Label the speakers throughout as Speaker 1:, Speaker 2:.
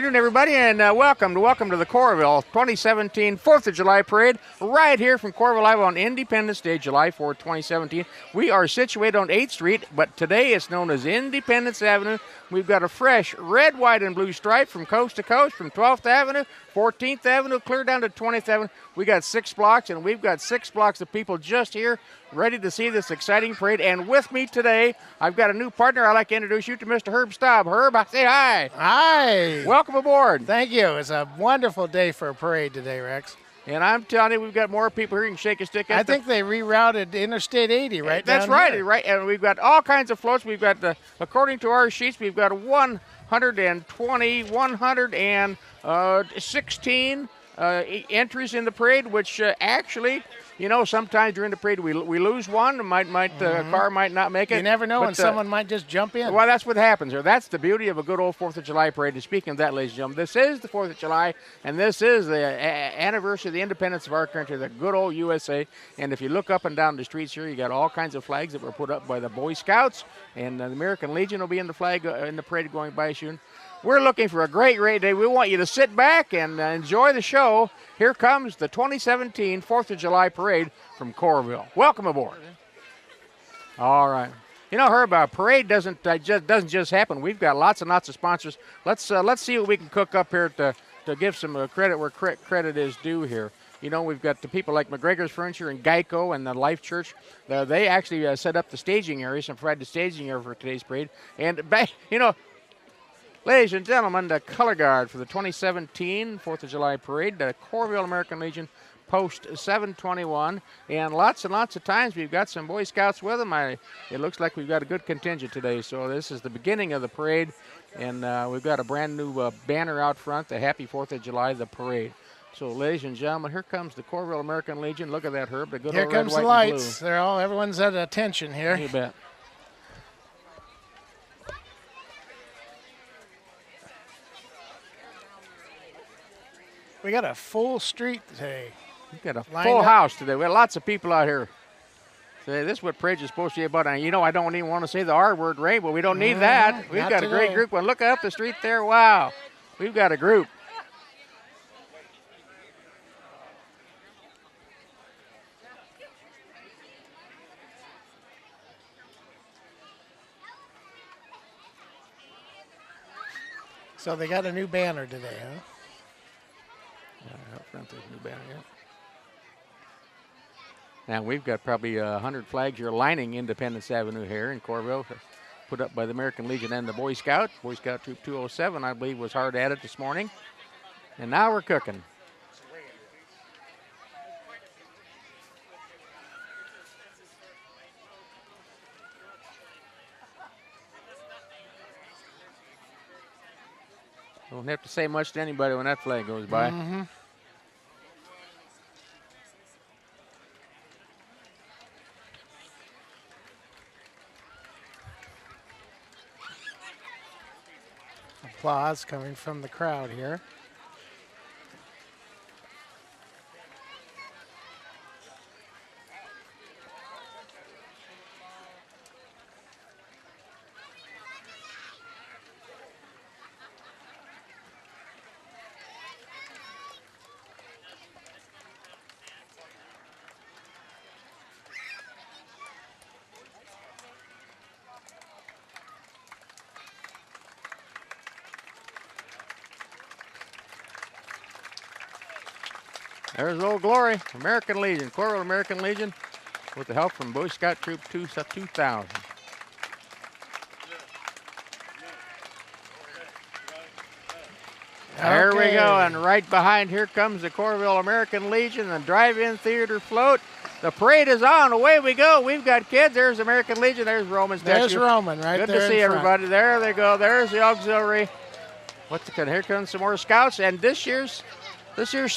Speaker 1: afternoon, everybody, and welcome to the Coralville 2017 4th of July Parade right here from Coralville, Iowa on Independence Day, July 4th, 2017. We are situated on 8th Street, but today it's known as Independence Avenue. We've got a fresh red, white, and blue stripe from coast to coast, from 12th Avenue, 14th Avenue, clear down to 20th Avenue. We got 6 blocks, and we've got 6 blocks of people just here ready to see this exciting parade. And with me today, I've got a new partner. I'd like to introduce you to Mr. Herb Staub. Herb, say hi.
Speaker 2: Hi.
Speaker 1: Welcome aboard.
Speaker 2: Thank you. It's a wonderful day for a parade today, Rex.
Speaker 1: And I'm telling you, we've got more people here. You can shake a stick at
Speaker 2: I think they rerouted Interstate 80 right
Speaker 1: That's
Speaker 2: down
Speaker 1: right,
Speaker 2: here.
Speaker 1: right. And we've got all kinds of floats. We've got, according to our sheets, we've got 116 entries in the parade, which actually, you know, sometimes during the parade we lose one. Car might not make it.
Speaker 2: You never know when someone might just jump in.
Speaker 1: Well, that's what happens here. That's the beauty of a good old 4th of July parade. And speaking of that, ladies and gentlemen, this is the 4th of July, and this is the anniversary of the independence of our country, the good old USA. And if you look up and down the streets here, you got all kinds of flags that were put up by the Boy Scouts, and the American Legion will be in the flag in the parade going by soon. We're looking for a great day. We want you to sit back and enjoy the show. Here comes the 2017 4th of July Parade from Coralville. Welcome aboard. All right. You know, Herb, a parade doesn't just happen. We've got lots and lots of sponsors. Let's see what we can cook up here to give some credit where credit is due here. You know, we've got the people like McGregor's Furniture and Geico and the Life Church. They actually set up the staging areas and provide the staging area for today's parade. And, you know, ladies and gentlemen, the color guard for the 2017 4th of July Parade, the Coralville American Legion, Post 721. And lots of times we've got some Boy Scouts with them. It looks like we've got a good contingent today. So this is the beginning of the parade. And we've got a brand new banner out front, the Happy 4th of July, the parade. So, ladies and gentlemen, here comes the Coralville American Legion. Look at that, Herb. The good
Speaker 2: here
Speaker 1: old
Speaker 2: comes
Speaker 1: red,
Speaker 2: the
Speaker 1: white,
Speaker 2: lights.
Speaker 1: and blue.
Speaker 2: Everyone's at attention here.
Speaker 1: You bet.
Speaker 2: We got a full street today.
Speaker 1: We've got a full house today. We got lots of people out here. Say, this is what parade is supposed to be about. And you know, I don't even want to say the R word, Ray, but we don't need that. We've got a great group. Well, look up the street there. Wow. We've got a group.
Speaker 2: So they got a new banner today, huh?
Speaker 1: Yeah, up front there's a new banner here. Now we've got probably 100 flags here lining Independence Avenue here in Coralville, put up by the American Legion and the Boy Scout. Boy Scout Troop 207, I believe, was hard at it this morning. And now we're cooking. Don't have to say much to anybody when that flag goes by.
Speaker 2: Mm-hmm. Applause coming from the crowd here.
Speaker 1: There's Old Glory, American Legion, Coralville American Legion, with the help from Boy Scout Troop 2000. There we go, and right behind here comes the Coralville American Legion, the drive-in theater float. The parade is on, away we go. We've got kids. There's American Legion, there's Roman's statue.
Speaker 2: There's Roman right there.
Speaker 1: Good to see everybody. There they go, there's the auxiliary. Here comes some more Scouts, and this year's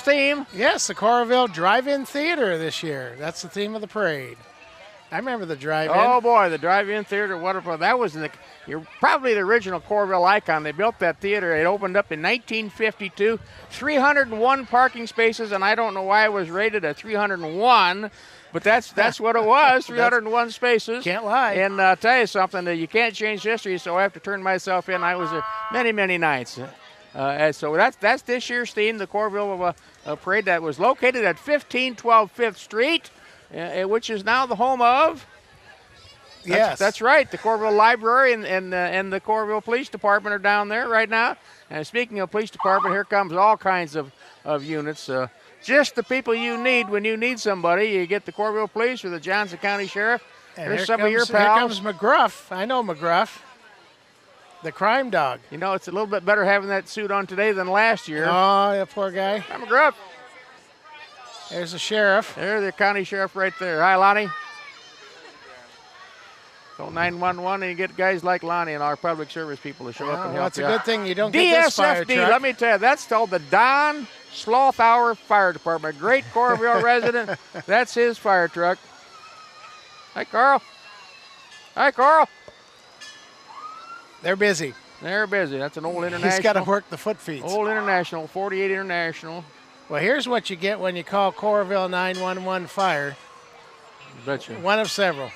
Speaker 1: theme.
Speaker 2: Yes, the Coralville Drive-In Theater this year. That's the theme of the parade. I remember the drive-in.
Speaker 1: Oh, boy, the drive-in theater, wonderful. That was probably the original Coralville icon. They built that theater. It opened up in 1952. 301 parking spaces, and I don't know why it was rated a 301, but that's what it was, 301 spaces.
Speaker 2: Can't lie.
Speaker 1: And I'll tell you something, you can't change history, so I have to turn myself in. I was there many, many nights. And so that's this year's theme, the Coralville Parade that was located at 1512 5th Street, which is now the home of.
Speaker 2: Yes.
Speaker 1: That's right. The Coralville Library and the Coralville Police Department are down there right now. And speaking of police department, here comes all kinds of units. Just the people you need when you need somebody. You get the Coralville Police or the Johnson County Sheriff.
Speaker 2: And
Speaker 1: There's some of your pals.
Speaker 2: Here comes McGruff. I know McGruff. The crime dog.
Speaker 1: You know, it's a little bit better having that suit on today than last year.
Speaker 2: Oh, that poor guy.
Speaker 1: Hi, McGruff.
Speaker 2: There's the sheriff.
Speaker 1: There's the county sheriff right there. Hi, Lonnie. Call 911 and you get guys like Lonnie and our public service people to show up and help
Speaker 2: it's
Speaker 1: you
Speaker 2: a
Speaker 1: out.
Speaker 2: good thing you don't get this fire
Speaker 1: DSFD,
Speaker 2: truck.
Speaker 1: let me tell you, that's called the Don Slothauer Fire Department. Great Coralville resident. That's his fire truck. Hi, Carl. Hi, Carl.
Speaker 2: They're busy.
Speaker 1: They're busy. That's an old international.
Speaker 2: He's got to work the foot feeds.
Speaker 1: Old international, 48 international.
Speaker 2: Well, here's what you get when you call Coralville 911 Fire.
Speaker 1: Betcha.
Speaker 2: One of several.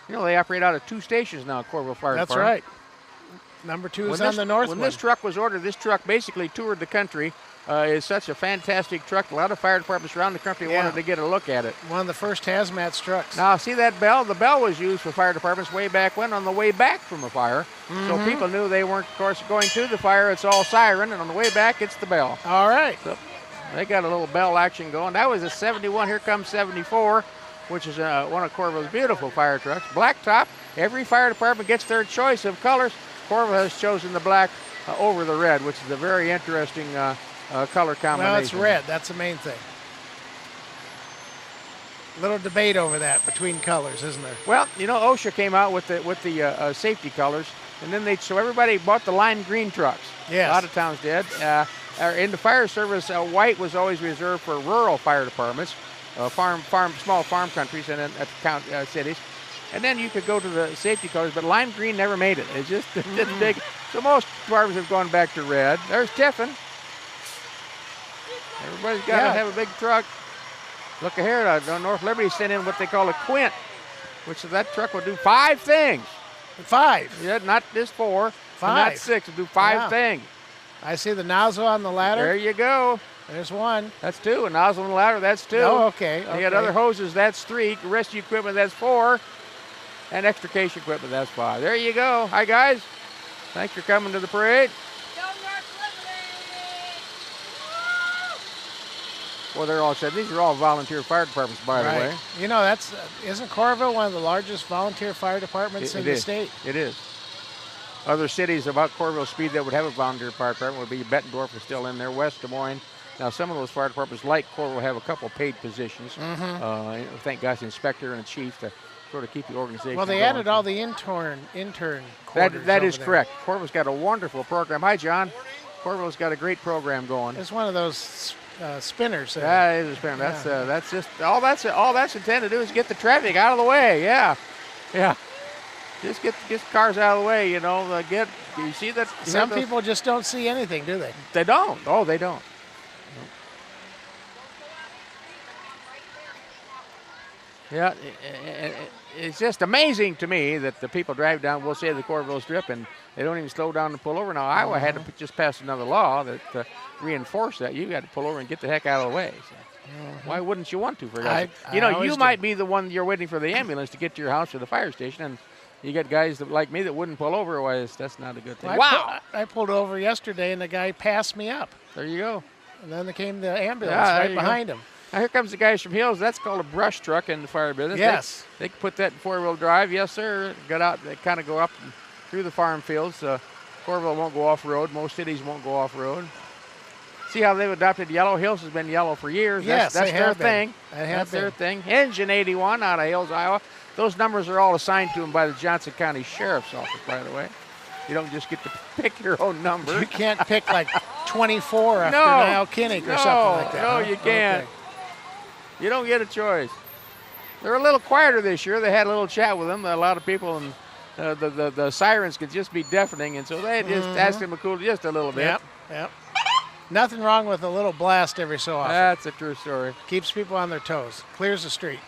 Speaker 1: You know, they operate out of 2 stations now, Coralville Fire
Speaker 2: That's
Speaker 1: Department.
Speaker 2: right. Number 2 is on the north
Speaker 1: When
Speaker 2: one.
Speaker 1: this truck was ordered, this truck basically toured the country. It's such a fantastic truck. A lot of fire departments around the country wanted to get a look at it.
Speaker 2: One of the first hazmat trucks.
Speaker 1: Now, see that bell? The bell was used for fire departments way back when on the way back from a fire. So people knew they weren't, of course, going to the fire. It's all siren, and on the way back, it's the bell.
Speaker 2: All right.
Speaker 1: So they got a little bell action going. That was a 71. Here comes 74, which is one of Coralville's beautiful fire trucks. Blacktop. Every fire department gets their choice of colors. Coralville has chosen the black over the red, which is a very interesting color combination.
Speaker 2: Well, it's red. That's the main thing. Little debate over that between colors, isn't there?
Speaker 1: Well, you know, OSHA came out with the safety colors, and then so everybody bought the lime green trucks.
Speaker 2: Yes.
Speaker 1: A lot of towns did. In the fire service, white was always reserved for rural fire departments, small farm countries, and then at cities. And then you could go to the safety colors, but lime green never made it. It just didn't dig. So most departments have gone back to red. There's Tiffin. Everybody's got to have a big truck. Look here, North Liberty sent in what they call a quint, which that truck will do 5 things.
Speaker 2: 5?
Speaker 1: Yeah, not just 4.
Speaker 2: 5.
Speaker 1: Not 6. It'll do 5 things.
Speaker 2: I see the nozzle on the ladder.
Speaker 1: There you go.
Speaker 2: There's 1.
Speaker 1: That's 2. A nozzle on the ladder, that's 2.
Speaker 2: Oh, okay.
Speaker 1: You got other hoses, that's 3. Rescue equipment, that's 4. And extrication equipment, that's 5. There you go. Hi, guys. Thanks for coming to the parade. Well, they're all said. These are all volunteer fire departments, by the way.
Speaker 2: You know, isn't Coralville one of the largest volunteer fire departments in the state?
Speaker 1: It is. Other cities about Coralville speed that would have a volunteer fire department would be Bettendorf is still in there, West Des Moines. Now, some of those fire departments, like Coralville, have a couple paid positions. Thank gosh, inspector and a chief to sort of keep the organization
Speaker 2: Well, they
Speaker 1: going.
Speaker 2: added all the intern quarters.
Speaker 1: That is
Speaker 2: over
Speaker 1: correct. Coralville's got a wonderful program. Hi, John. Coralville's got a great program going.
Speaker 2: It's one of those spinners.
Speaker 1: Yeah, it is a spinner. That's just all that's intended to do is get the traffic out of the way. Yeah. Just get cars out of the way. You know, you see that.
Speaker 2: Some people just don't see anything, do they?
Speaker 1: They don't. Oh, they don't. Yeah, it's just amazing to me that the people drive down, we'll say, the Coralville Strip, and they don't even slow down and pull over. Now, Iowa had to just pass another law that reinforced that. You got to pull over and get the heck out of the way. So why wouldn't you want to? For God's sake? You know, you might be the one you're waiting for the ambulance to get to your house or the fire station, and you got guys like me that wouldn't pull over. Why, that's not a good thing.
Speaker 2: Wow! I pulled over yesterday, and the guy passed me up.
Speaker 1: There you go.
Speaker 2: And then there came the ambulance right behind him.
Speaker 1: Now, here comes the guys from Hills. That's called a brush truck in the fire business.
Speaker 2: Yes.
Speaker 1: They can put that in 4-wheel drive. Yes, sir. Got out. They kind of go up and through the farm fields. Coralville won't go off-road. Most cities won't go off-road. See how they've adopted yellow? Hills has been yellow for years.
Speaker 2: Yes,
Speaker 1: that's their thing.
Speaker 2: That's
Speaker 1: their thing. Engine 81 out of Hills, Iowa. Those numbers are all assigned to them by the Johnson County Sheriff's Office, by the way. You don't just get to pick your own number.
Speaker 2: You can't pick like 24 after Niall Kinnick or something like that.
Speaker 1: No, you can't. Okay. You don't get a choice. They're a little quieter this year. They had a little chat with them. A lot of people, and the sirens could just be deafening, and so they just asked them to cool just a little bit.
Speaker 2: Yep. Nothing wrong with a little blast every so often.
Speaker 1: That's a true story.
Speaker 2: Keeps people on their toes. Clears the street.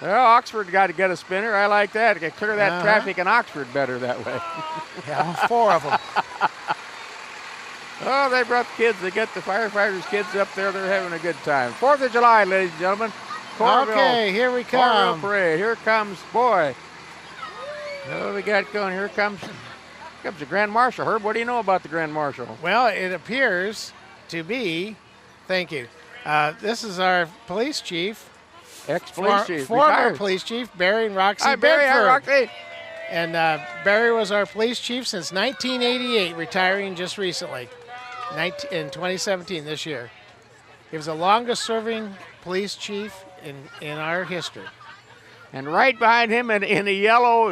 Speaker 1: Well, Oxford got to get a spinner. I like that. Clear that traffic in Oxford better that way.
Speaker 2: Yeah, 4 of them.
Speaker 1: Oh, they brought the kids. They get the firefighters' kids up there. They're having a good time. 4th of July, ladies and gentlemen. Coralville,
Speaker 2: Okay, here we come.
Speaker 1: Coralville Parade. Here comes, boy. Oh, we got going. Here comes the Grand Marshal. Herb, what do you know about the Grand Marshal?
Speaker 2: Well, it appears to be, thank you, this is our police chief.
Speaker 1: Ex-police chief.
Speaker 2: Former
Speaker 1: retired.
Speaker 2: police chief, Barry and Roxy
Speaker 1: Hi, Barry. Hi,
Speaker 2: Bedford.
Speaker 1: Roxy.
Speaker 2: And Barry was our police chief since 1988, retiring just recently, in 2017, this year. He was the longest serving police chief in our history.
Speaker 1: And right behind him in a yellow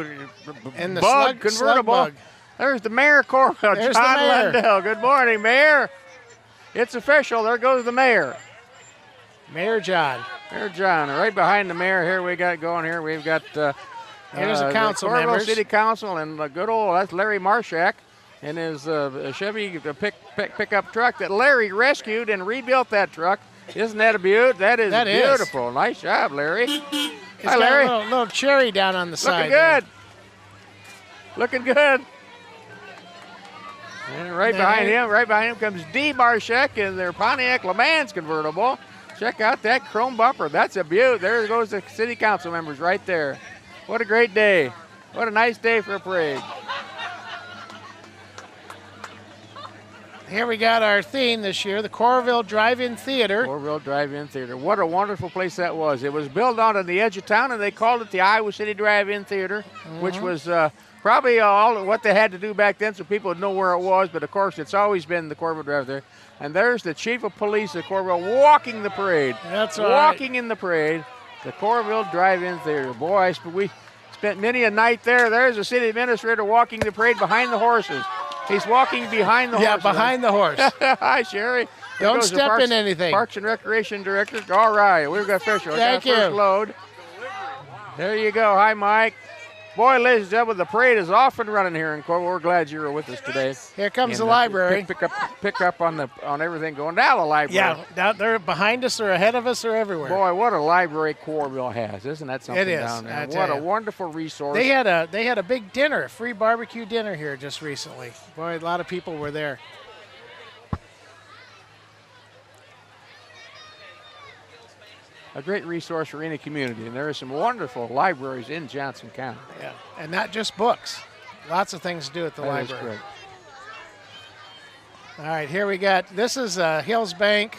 Speaker 2: And the
Speaker 1: bug
Speaker 2: slug
Speaker 1: convertible,
Speaker 2: bug.
Speaker 1: there's the mayor of Coralville,
Speaker 2: There's
Speaker 1: John
Speaker 2: the mayor.
Speaker 1: Lundell. Good morning, Mayor. It's official. There goes the mayor.
Speaker 2: Mayor John.
Speaker 1: Mayor John. Right behind the mayor here we got going here. We've got
Speaker 2: Here's the council
Speaker 1: Coralville
Speaker 2: members.
Speaker 1: City Council and the good old, that's Larry Marshak in his Chevy pickup truck that Larry rescued and rebuilt that truck. Isn't that a beaut? That is beautiful. Nice job, Larry.
Speaker 2: It's
Speaker 1: Hi,
Speaker 2: got
Speaker 1: Larry.
Speaker 2: a little cherry down on the side.
Speaker 1: Looking good. And right behind him comes D. Marshak in their Pontiac Le Mans convertible. Check out that chrome bumper. That's a beaut. There goes the city council members right there. What a great day. What a nice day for a parade.
Speaker 2: Here we got our theme this year, the Coralville Drive-In Theater.
Speaker 1: Coralville Drive-In Theater. What a wonderful place that was. It was built out on the edge of town, and they called it the Iowa City Drive-In Theater, which was probably all what they had to do back then so people would know where it was. But, of course, it's always been the Coralville Drive there. And there's the chief of police of Coralville walking the parade.
Speaker 2: That's right.
Speaker 1: Walking in the parade, the Coralville Drive-In Theater. Boy, we spent many a night there. There's the city administrator walking the parade behind the horses. He's walking behind the horse.
Speaker 2: Yeah, behind the horse.
Speaker 1: Hi, Sherry. There
Speaker 2: Don't
Speaker 1: goes the
Speaker 2: step in anything.
Speaker 1: Parks and Recreation Director. All right, we've got official.
Speaker 2: Thank you.
Speaker 1: First load. There you go. Hi, Mike. Boy, ladies and gentlemen, the parade is off and running here in Coralville. We're glad you were with us today.
Speaker 2: Here comes
Speaker 1: And,
Speaker 2: the library.
Speaker 1: Pick up on everything going down the library.
Speaker 2: Yeah, down there behind us or ahead of us or everywhere.
Speaker 1: Boy, what a library Coralville has. Isn't that something
Speaker 2: It is,
Speaker 1: down there?
Speaker 2: I
Speaker 1: What
Speaker 2: tell
Speaker 1: a
Speaker 2: you.
Speaker 1: wonderful resource.
Speaker 2: They had a big dinner, a free barbecue dinner here just recently. Boy, a lot of people were there.
Speaker 1: A great resource for any community, and there are some wonderful libraries in Johnson County.
Speaker 2: Yeah, and not just books. Lots of things to do at the
Speaker 1: That is
Speaker 2: library.
Speaker 1: great.
Speaker 2: All right, here we got, this is Hills Bank.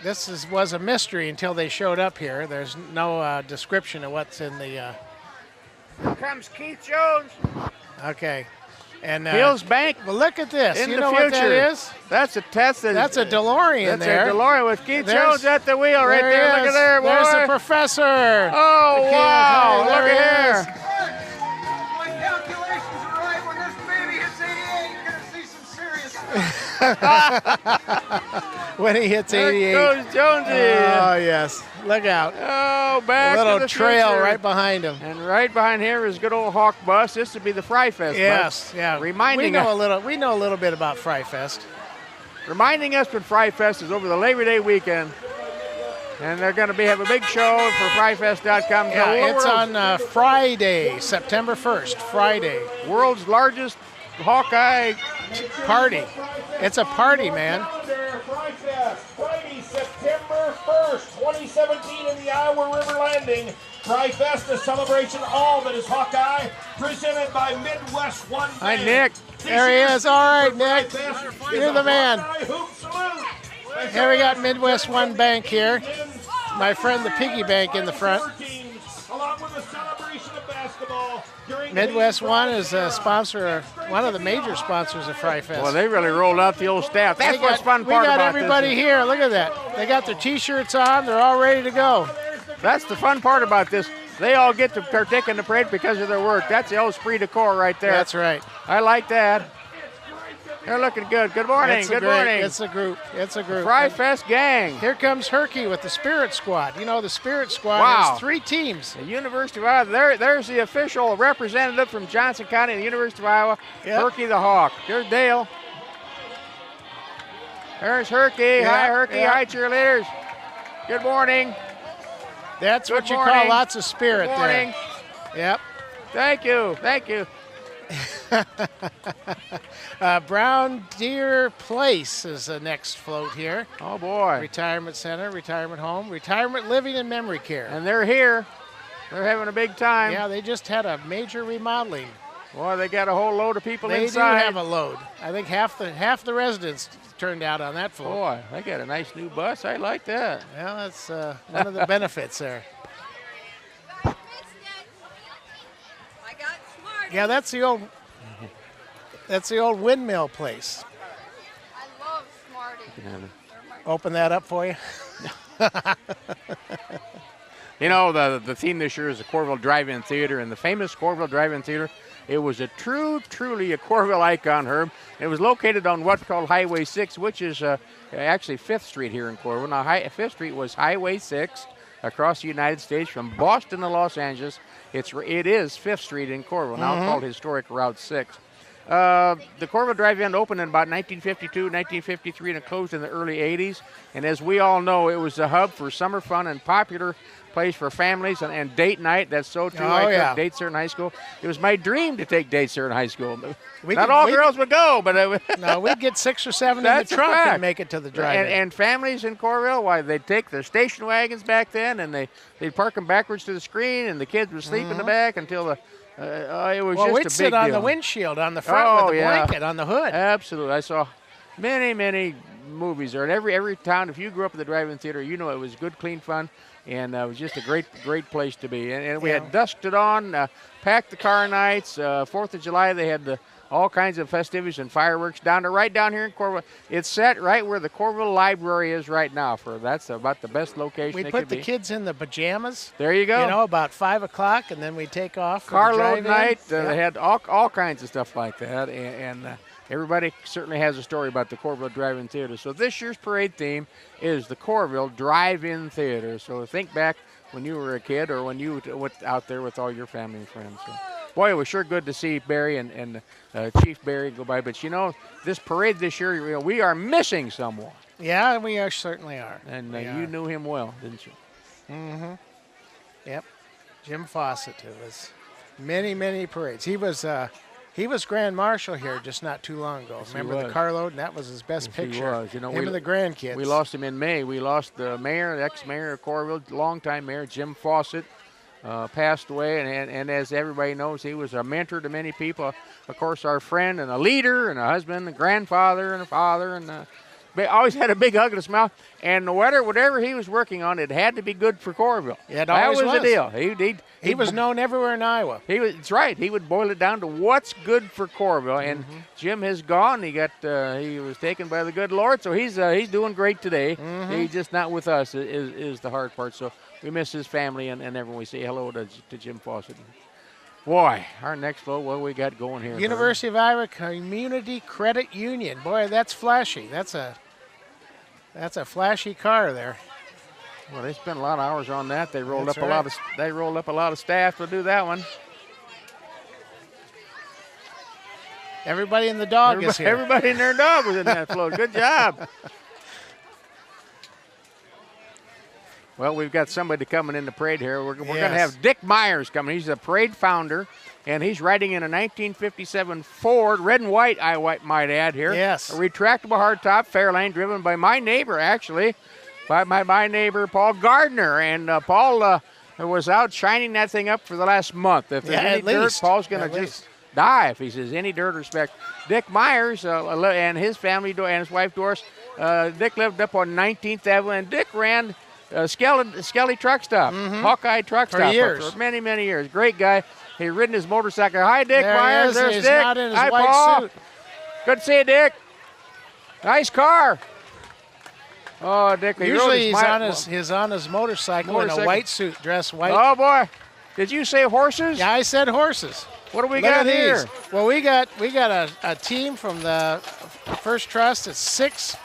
Speaker 2: This was a mystery until they showed up here. There's no description of what's in the,
Speaker 1: Here comes Keith Jones.
Speaker 2: okay. And
Speaker 1: Hills Bank.
Speaker 2: well, look at this.
Speaker 1: In
Speaker 2: You
Speaker 1: the
Speaker 2: know
Speaker 1: future.
Speaker 2: what that is?
Speaker 1: That's a DeLorean
Speaker 2: That's a DeLorean
Speaker 1: with Keith
Speaker 2: There's-
Speaker 1: Jones at the wheel right there. Look
Speaker 2: he
Speaker 1: at
Speaker 2: is.
Speaker 1: there, boy.
Speaker 2: There's the professor.
Speaker 1: Oh,
Speaker 2: The king.
Speaker 1: wow.
Speaker 2: Hey,
Speaker 1: Look
Speaker 2: there he
Speaker 1: at
Speaker 2: is.
Speaker 1: here.
Speaker 3: My calculations are right. When this baby hits 88, you're going to see some serious.
Speaker 2: When he hits
Speaker 1: There
Speaker 2: 88.
Speaker 1: goes Jonesy.
Speaker 2: Oh, yes. Look out.
Speaker 1: Oh, back
Speaker 2: A
Speaker 1: to
Speaker 2: little
Speaker 1: the
Speaker 2: trail
Speaker 1: future.
Speaker 2: right behind him.
Speaker 1: And right behind here is good old Hawk Bus. This would be the Fry Fest
Speaker 2: Yes,
Speaker 1: bus.
Speaker 2: yeah.
Speaker 1: Reminding
Speaker 2: we know a little bit about Fry Fest.
Speaker 1: Reminding us when Fry Fest is over the Labor Day weekend. And they're going to have a big show for fryfest.com.
Speaker 2: Yeah, it's on Friday, September 1st, Friday.
Speaker 1: World's largest Hawkeye.
Speaker 2: Party. It's a party, man.
Speaker 4: Fry Fest, Friday, September 1st, 2017 in the Iowa River Landing. Fry Fest, a celebration of all that is Hawkeye, presented by Midwest One
Speaker 1: Hi,
Speaker 4: Band.
Speaker 1: Nick.
Speaker 2: There he is. All right, Nick. You're the man.
Speaker 4: Hawkeye hoop salute.
Speaker 2: Here we got Midwest One Bank here. My friend the piggy bank in the front.
Speaker 4: Along with a celebration of basketball during
Speaker 2: Midwest One is a sponsor, one of the major sponsors of Fry Fest.
Speaker 1: Well, they really rolled out the old staff. That's
Speaker 2: They
Speaker 1: what's
Speaker 2: got-
Speaker 1: fun part
Speaker 2: We got
Speaker 1: about
Speaker 2: everybody
Speaker 1: this.
Speaker 2: here. Look at that. They got their T-shirts on. They're all ready to go.
Speaker 1: That's the fun part about this. They all get to partake in the parade because of their work. That's the old esprit de corps right there.
Speaker 2: That's right.
Speaker 1: I like that. They're looking good. Good morning.
Speaker 2: It's a
Speaker 1: Good
Speaker 2: great-
Speaker 1: morning.
Speaker 2: It's a group. It's a group.
Speaker 1: Fry
Speaker 2: And
Speaker 1: Fest gang.
Speaker 2: here comes Herky with the Spirit Squad. You know, the Spirit Squad
Speaker 1: Wow.
Speaker 2: has 3 teams.
Speaker 1: The University of Iowa. There's the official representative from Johnson County and the University of Iowa,
Speaker 2: Yep.
Speaker 1: Herky the Hawk. There's Dale. There's Herky. Hi,
Speaker 2: Yep,
Speaker 1: Herky.
Speaker 2: yep.
Speaker 1: Hi, cheerleaders. Good morning.
Speaker 2: That's
Speaker 1: Good
Speaker 2: what you
Speaker 1: morning.
Speaker 2: call lots of spirit
Speaker 1: Good morning.
Speaker 2: there. Yep.
Speaker 1: Thank you. Thank you.
Speaker 2: Brown Deer Place is the next float here.
Speaker 1: Oh, boy.
Speaker 2: Retirement center, retirement home, retirement living and memory care.
Speaker 1: And they're here. They're having a big time.
Speaker 2: Yeah, they just had a major remodeling.
Speaker 1: Boy, they got a whole load of people
Speaker 2: They
Speaker 1: inside.
Speaker 2: do have a load. I think half the residents turned out on that float.
Speaker 1: Boy, they got a nice new bus. I like that.
Speaker 2: Well, that's one of the benefits there. Yeah, that's the old windmill place.
Speaker 5: I love Smarty.
Speaker 2: Open that up for you.
Speaker 1: You know, the theme this year is the Coralville Drive-In Theater, and the famous Coralville Drive-In Theater, it was a truly a Coralville icon, Herb. It was located on what's called Highway 6, which is actually 5th Street here in Coralville. Now, 5th Street was Highway 6 across the United States from Boston to Los Angeles. It is 5th Street in Coralville, now called Historic Route 6. The Coralville Drive-In opened in about 1952, 1953, and it closed in the early 80s. And as we all know, it was a hub for summer fun and popular place for families and date night. That's so true. I took dates there in high school. It was my dream to take dates there in high school. Not all girls would go, but
Speaker 2: no, we'd get 6 or 7 in the trunk and make it to the drive-in.
Speaker 1: And families in Coralville, why they'd take their station wagons back then, and they'd park them backwards to the screen, and the kids would sleep in the back until the. It was just a big
Speaker 2: we'd sit on
Speaker 1: deal.
Speaker 2: the windshield on the front with the blanket on the hood.
Speaker 1: Absolutely, I saw many movies there. And every town, if you grew up at the drive-in theater, you know it was good, clean fun, and it was just a great place to be. And we had dusk to dawn, packed the car nights. 4th of July, they had all kinds of festivities and fireworks right down here in Coralville. It's set right where the Coralville Library is right now. That's about the best location
Speaker 2: We
Speaker 1: it
Speaker 2: put
Speaker 1: could
Speaker 2: the
Speaker 1: be.
Speaker 2: kids in the pajamas.
Speaker 1: There you go.
Speaker 2: You know, about 5 o'clock, and then we take off.
Speaker 1: Carload night. They had all kinds of stuff like that, and everybody certainly has a story about the Coralville Drive-In Theater. So this year's parade theme is the Coralville Drive-In Theater. So think back when you were a kid or when you went out there with all your family and friends. So, boy, it was sure good to see Barry and Chief Barry go by. But, you know, this parade this year, we are missing someone.
Speaker 2: Yeah, we certainly are.
Speaker 1: And you knew him well, didn't you?
Speaker 2: Mm-hmm. Yep. Jim Fawcett, who was many parades. He was Grand Marshal here just not too long ago.
Speaker 1: Yes,
Speaker 2: Remember the carload? And that was his best picture.
Speaker 1: He was. You know,
Speaker 2: him and the grandkids.
Speaker 1: We lost him in May. We lost the mayor, the ex-mayor of Coralville, longtime mayor, Jim Fawcett, passed away. And as everybody knows, he was a mentor to many people. Of course, our friend and a leader and a husband, a grandfather and a father. And always had a big hug and a smile. And whatever he was working on, it had to be good for Coralville.
Speaker 2: Yeah,
Speaker 1: that was the deal.
Speaker 2: He was known everywhere in Iowa.
Speaker 1: That's right. He would boil it down to what's good for Coralville. And Jim has gone. He was taken by the good Lord, so he's doing great today. He's just not with us is the hard part. So we miss his family and everyone. We say hello to Jim Fawcett. Boy, our next flow, what we got going here?
Speaker 2: University of Iowa Community Credit Union. Boy, that's flashy. That's a flashy car there.
Speaker 1: Well, they spent a lot of hours on that. They rolled
Speaker 2: That's
Speaker 1: up a lot of staff to do that one.
Speaker 2: Everybody in the dog is here.
Speaker 1: Everybody and their dog was in that float. Good job. Well, we've got somebody coming in the parade here. We're going to have Dick Myers coming. He's a parade founder, and he's riding in a 1957 Ford, red and white, I might add here.
Speaker 2: Yes.
Speaker 1: A retractable hardtop Fairlane driven by my neighbor, actually, by my neighbor, Paul Gardner. And Paul was out shining that thing up for the last month. If there's any dirt, Paul's going to just die if he says any dirt or speck. Dick Myers and his family and his wife, Doris, Dick lived up on 19th Avenue, and Dick ran Skelly truck stop, Hawkeye truck stop for many years. Great guy. He's ridden his motorcycle. Hi, Dick Myers. There's
Speaker 2: He's
Speaker 1: Dick.
Speaker 2: not in his
Speaker 1: Hi,
Speaker 2: white
Speaker 1: Paul.
Speaker 2: suit.
Speaker 1: Good to see you, Dick. Nice car. Oh, Dick.
Speaker 2: Usually he's on his motorcycle in a white suit, dressed white.
Speaker 1: Oh boy, did you say horses?
Speaker 2: Yeah, I said horses.
Speaker 1: What do we got here?
Speaker 2: Well, we got a team from the First Trust. It's 6.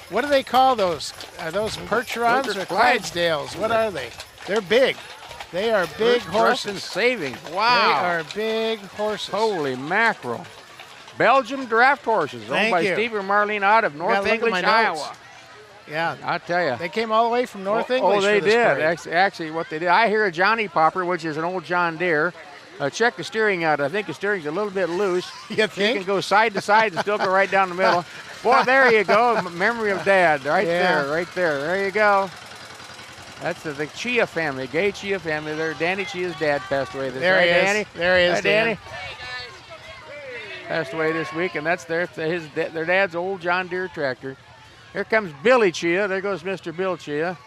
Speaker 2: What do they call those? Are those Percherons or Clydesdales? What are they? They're big. They are big horses.
Speaker 1: Savings. Wow.
Speaker 2: They are big horses.
Speaker 1: Holy mackerel. Belgium draft horses owned by Steve and Marlene out of North English, Iowa.
Speaker 2: Yeah.
Speaker 1: I'll tell you.
Speaker 2: They came all the way from North English.
Speaker 1: Oh, they
Speaker 2: for this
Speaker 1: did.
Speaker 2: parade.
Speaker 1: Actually, what they did, I hear a Johnny Popper, which is an old John Deere. Check the steering out. I think the steering's a little bit loose.
Speaker 2: You
Speaker 1: You
Speaker 2: think?
Speaker 1: can go side to side and still go right down the middle. Boy, there you go. Memory of Dad. Right there, right there. There you go. That's the Chia family, gay Chia family. There, Danny Chia's dad passed away this week.
Speaker 2: There he is.
Speaker 1: Danny?
Speaker 2: There he is,
Speaker 1: Hi,
Speaker 2: Dan.
Speaker 1: Danny. Passed away this week, and that's their dad's old John Deere tractor. Here comes Billy Chia. There goes Mr. Bill Chia.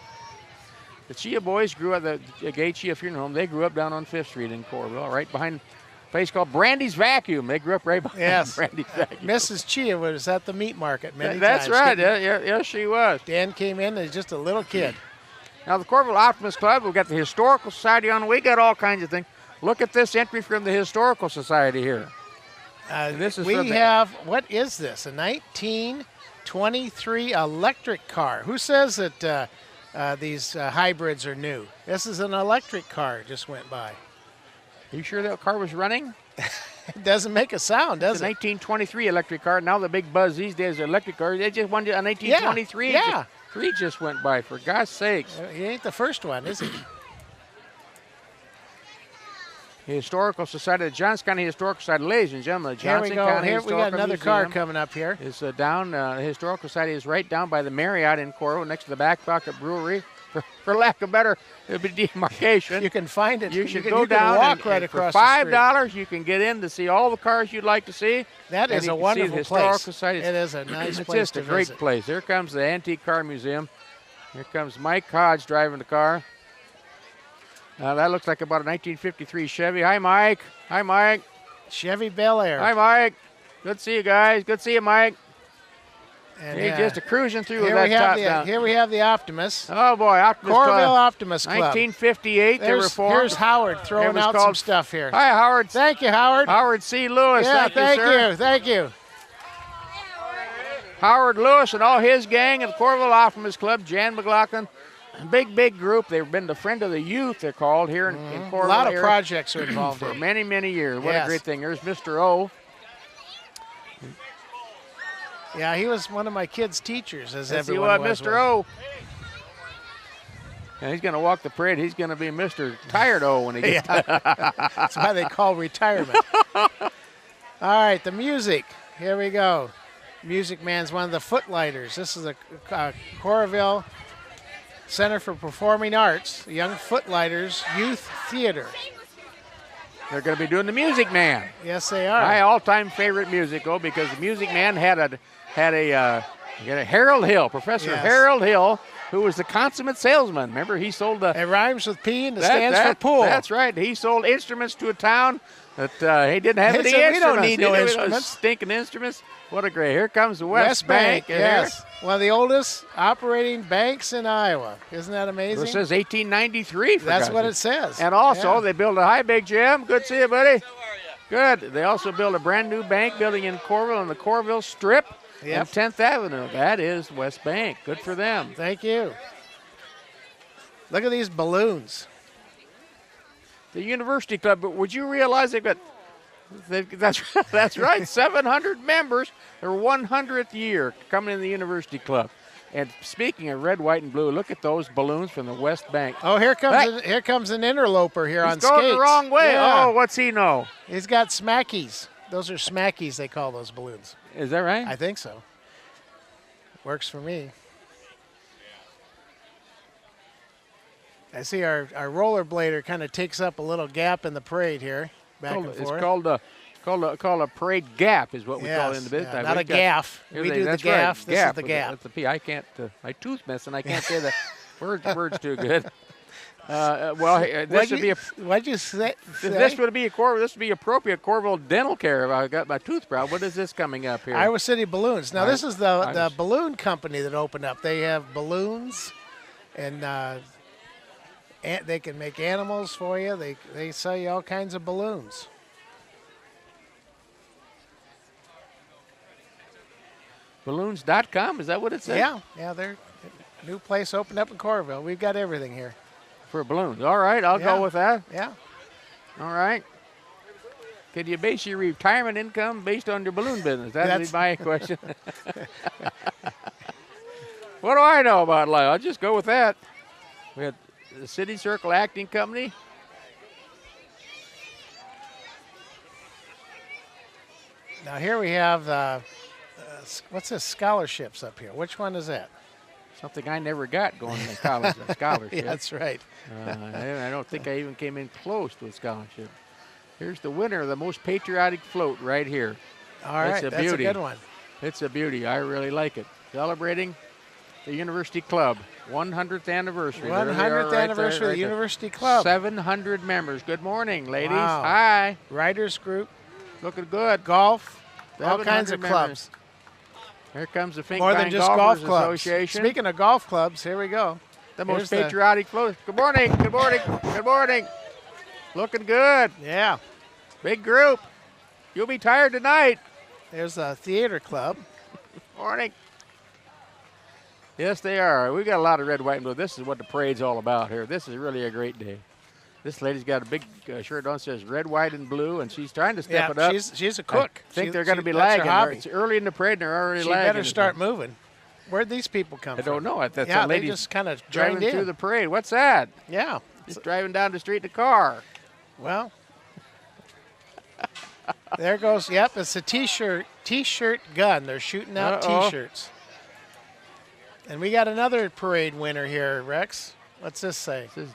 Speaker 1: The Chia boys grew up at the gay Chia funeral home. They grew up down on 5th Street in Coralville, right behind a place called Brandy's Vacuum. They grew up right behind Brandy's Vacuum.
Speaker 2: Mrs. Chia was at the meat market many
Speaker 1: That's
Speaker 2: times.
Speaker 1: right. Yes, she was.
Speaker 2: Dan came in as just a little kid.
Speaker 1: Now, the Coralville Optimist Club, we've got the Historical Society on. We got all kinds of things. Look at this entry from the Historical Society here. This is
Speaker 2: we
Speaker 1: from the-
Speaker 2: have, what is this? A 1923 electric car. Who says that these hybrids are new? This is an electric car just went by.
Speaker 1: Are you sure that car was running?
Speaker 2: It doesn't make a sound, does
Speaker 1: It's a
Speaker 2: it?
Speaker 1: 1923 electric car. Now the big buzz these days are electric cars. They just won a 1923.
Speaker 2: Yeah.
Speaker 1: Three just went by, for God's sakes.
Speaker 2: He ain't the first one, is he?
Speaker 1: The Historical Society, the Johnson County Historical Society, ladies and gentlemen, the
Speaker 2: Here we
Speaker 1: Johnson
Speaker 2: go.
Speaker 1: County
Speaker 2: Here we got
Speaker 1: Historical
Speaker 2: another car
Speaker 1: Museum
Speaker 2: coming up here.
Speaker 1: is down. The Historical Society is right down by the Marriott in Coralville, next to the Back Pocket Brewery. For lack of better, it would be demarcation.
Speaker 2: You can find it.
Speaker 1: You should
Speaker 2: can,
Speaker 1: go
Speaker 2: you can
Speaker 1: down
Speaker 2: walk
Speaker 1: and,
Speaker 2: right
Speaker 1: and
Speaker 2: across
Speaker 1: for $5,
Speaker 2: the street.
Speaker 1: you can get in to see all the cars you'd like to see.
Speaker 2: That
Speaker 1: and
Speaker 2: is
Speaker 1: you
Speaker 2: a
Speaker 1: can see
Speaker 2: wonderful
Speaker 1: the Historical
Speaker 2: place.
Speaker 1: Society.
Speaker 2: It is a nice
Speaker 1: It's
Speaker 2: place
Speaker 1: just
Speaker 2: to
Speaker 1: a great
Speaker 2: visit.
Speaker 1: place. Here comes the Antique Car Museum. Here comes Mike Hodge driving the car. That looks like about a 1953 Chevy. Hi, Mike. Hi, Mike.
Speaker 2: Chevy Bel Air.
Speaker 1: Hi, Mike. Good to see you guys. Good to see you, Mike.
Speaker 2: And,
Speaker 1: He's just cruising through with
Speaker 2: here
Speaker 1: that
Speaker 2: we have
Speaker 1: top
Speaker 2: the
Speaker 1: down.
Speaker 2: here we have the Optimist.
Speaker 1: Oh, boy. Optimist
Speaker 2: Coralville
Speaker 1: Club.
Speaker 2: Optimist Club.
Speaker 1: 1958, they were formed.
Speaker 2: Here's Howard
Speaker 1: It
Speaker 2: throwing
Speaker 1: was
Speaker 2: out some
Speaker 1: called-
Speaker 2: stuff here.
Speaker 1: Hi, Howard.
Speaker 2: Thank you, Howard.
Speaker 1: Howard C. Lewis.
Speaker 2: Yeah,
Speaker 1: thank you, sir.
Speaker 2: Thank you.
Speaker 1: Howard Lewis and all his gang at the Coralville Optimist Club, Jan McLaughlin. Big group. They've been the Friend of the Youth, they're called, here in Coralville.
Speaker 2: A lot of
Speaker 1: area
Speaker 2: projects are involved
Speaker 1: for
Speaker 2: in.
Speaker 1: many years. What
Speaker 2: Yes.
Speaker 1: a great thing. There's Mr. O.
Speaker 2: Yeah, he was one of my kids' teachers, as
Speaker 1: Let's see
Speaker 2: everyone
Speaker 1: what
Speaker 2: was.
Speaker 1: Mr. O. And he's going to walk the parade. He's going to be Mr. Tired O when he gets
Speaker 2: That's why they call retirement. All right, the music. Here we go. Music Man's one of the footlighters. This is a Coralville Center for Performing Arts, Young Footlighters Youth Theater.
Speaker 1: They're going to be doing the Music Man.
Speaker 2: Yes, they are.
Speaker 1: My all-time favorite musical, because the Music Man had a Harold Hill, Professor
Speaker 2: Yes.
Speaker 1: Harold Hill, who was the consummate salesman. Remember, he sold
Speaker 2: It rhymes with P and it stands for pool.
Speaker 1: That's right. He sold instruments to a town that he didn't have
Speaker 2: They
Speaker 1: any
Speaker 2: said,
Speaker 1: instruments.
Speaker 2: "We don't need
Speaker 1: He
Speaker 2: no
Speaker 1: didn't those
Speaker 2: instruments."
Speaker 1: Stinking instruments. What a great. Here comes the West Bank.
Speaker 2: Yes. One of the oldest operating banks in Iowa. Isn't that amazing?
Speaker 1: It says 1893. For
Speaker 2: That's
Speaker 1: God's
Speaker 2: what
Speaker 1: sake.
Speaker 2: it says.
Speaker 1: And also,
Speaker 2: Yeah.
Speaker 1: they built a hi, Big Jim. Good to see you, buddy. Good. They also built a brand new bank building in Coralville on the Coralville Strip
Speaker 2: Yep.
Speaker 1: and 10th Avenue. That is West Bank. Good for them.
Speaker 2: Thank you. Look at these balloons.
Speaker 1: The University Club, but would you realize that's right, 700 members, their 100th year coming in the University Club. And speaking of red, white, and blue, look at those balloons from the West Bank.
Speaker 2: Oh, here
Speaker 1: Hey.
Speaker 2: comes an interloper here on
Speaker 1: He's going
Speaker 2: skates.
Speaker 1: the wrong way.
Speaker 2: Yeah.
Speaker 1: Oh, what's he know?
Speaker 2: He's got smackies. Those are smackies, they call those balloons.
Speaker 1: Is that right?
Speaker 2: I think so. Works for me. I see our rollerblader kind of takes up a little gap in the parade here, back and
Speaker 1: It's
Speaker 2: forth.
Speaker 1: called a parade gap is what we call it in the business.
Speaker 2: yeah, not a gaff.
Speaker 1: Here's
Speaker 2: We do the
Speaker 1: that's
Speaker 2: gaff.
Speaker 1: Right,
Speaker 2: This
Speaker 1: gaff
Speaker 2: is the
Speaker 1: with
Speaker 2: gap.
Speaker 1: That's the P. I can't. My tooth missing. I can't say the words too good. This would be a.
Speaker 2: What'd you say?
Speaker 1: This would be appropriate Coralville dental care. If I got my tooth problem. What is this coming up here?
Speaker 2: Iowa City Balloons. Now, this is the
Speaker 1: Iowa-
Speaker 2: balloon company that opened up. They have balloons, and they can make animals for you. They sell you all kinds of balloons.
Speaker 1: Balloons.com. Is that what it says?
Speaker 2: Yeah, they're new place opened up in Coralville. We've got everything here.
Speaker 1: For balloons. All right, I'll
Speaker 2: Yeah.
Speaker 1: go with that.
Speaker 2: Yeah.
Speaker 1: All right. Could you base your retirement income based on your balloon business? That'd be
Speaker 2: That's-
Speaker 1: my question. What do I know about life? I'll just go with that. We had the City Circle Acting Company.
Speaker 2: Now here we have what's this, scholarships up here? Which one is that?
Speaker 1: Something I never got going to college, a scholarship.
Speaker 2: Yeah, that's right.
Speaker 1: I don't think I even came in close to a scholarship. Here's the winner of the most patriotic float right here.
Speaker 2: All right,
Speaker 1: that's
Speaker 2: a good one.
Speaker 1: It's a beauty. I really like it. Celebrating the University Club, 100th anniversary.
Speaker 2: 100th anniversary of the University Club.
Speaker 1: 700 members. Good morning, ladies.
Speaker 2: Wow.
Speaker 1: Hi.
Speaker 2: Writers group.
Speaker 1: Looking good.
Speaker 2: Golf. All
Speaker 1: 700
Speaker 2: kinds of
Speaker 1: members.
Speaker 2: clubs.
Speaker 1: Here comes the Fink
Speaker 2: More than
Speaker 1: Bang
Speaker 2: just
Speaker 1: Golfers
Speaker 2: golf clubs.
Speaker 1: Association.
Speaker 2: Speaking of golf clubs, here we go.
Speaker 1: The most patriotic float. Good morning. Good morning. Good morning. Looking good.
Speaker 2: Yeah.
Speaker 1: Big group. You'll be tired tonight.
Speaker 2: There's a theater club.
Speaker 1: Morning. Yes, they are. We got a lot of red, white, and blue. This is what the parade's all about here. This is really a great day. This lady's got a big shirt on that says red, white, and blue, and she's trying to step it up.
Speaker 2: She's a cook.
Speaker 1: I think they're going to be
Speaker 2: that's her
Speaker 1: lagging.
Speaker 2: hobby.
Speaker 1: It's early in the parade, and they're already
Speaker 2: She
Speaker 1: lagging.
Speaker 2: better start moving. Where'd these people come
Speaker 1: I
Speaker 2: from?
Speaker 1: don't know. That's
Speaker 2: yeah,
Speaker 1: a lady
Speaker 2: they just kind of
Speaker 1: driving
Speaker 2: joined in.
Speaker 1: through the parade. What's that?
Speaker 2: Yeah.
Speaker 1: Just driving down the street in a car.
Speaker 2: Well, there goes. Yep, it's a T-shirt gun. They're shooting out T-shirts. And we got another parade winner here, Rex. What's this say?
Speaker 1: It says,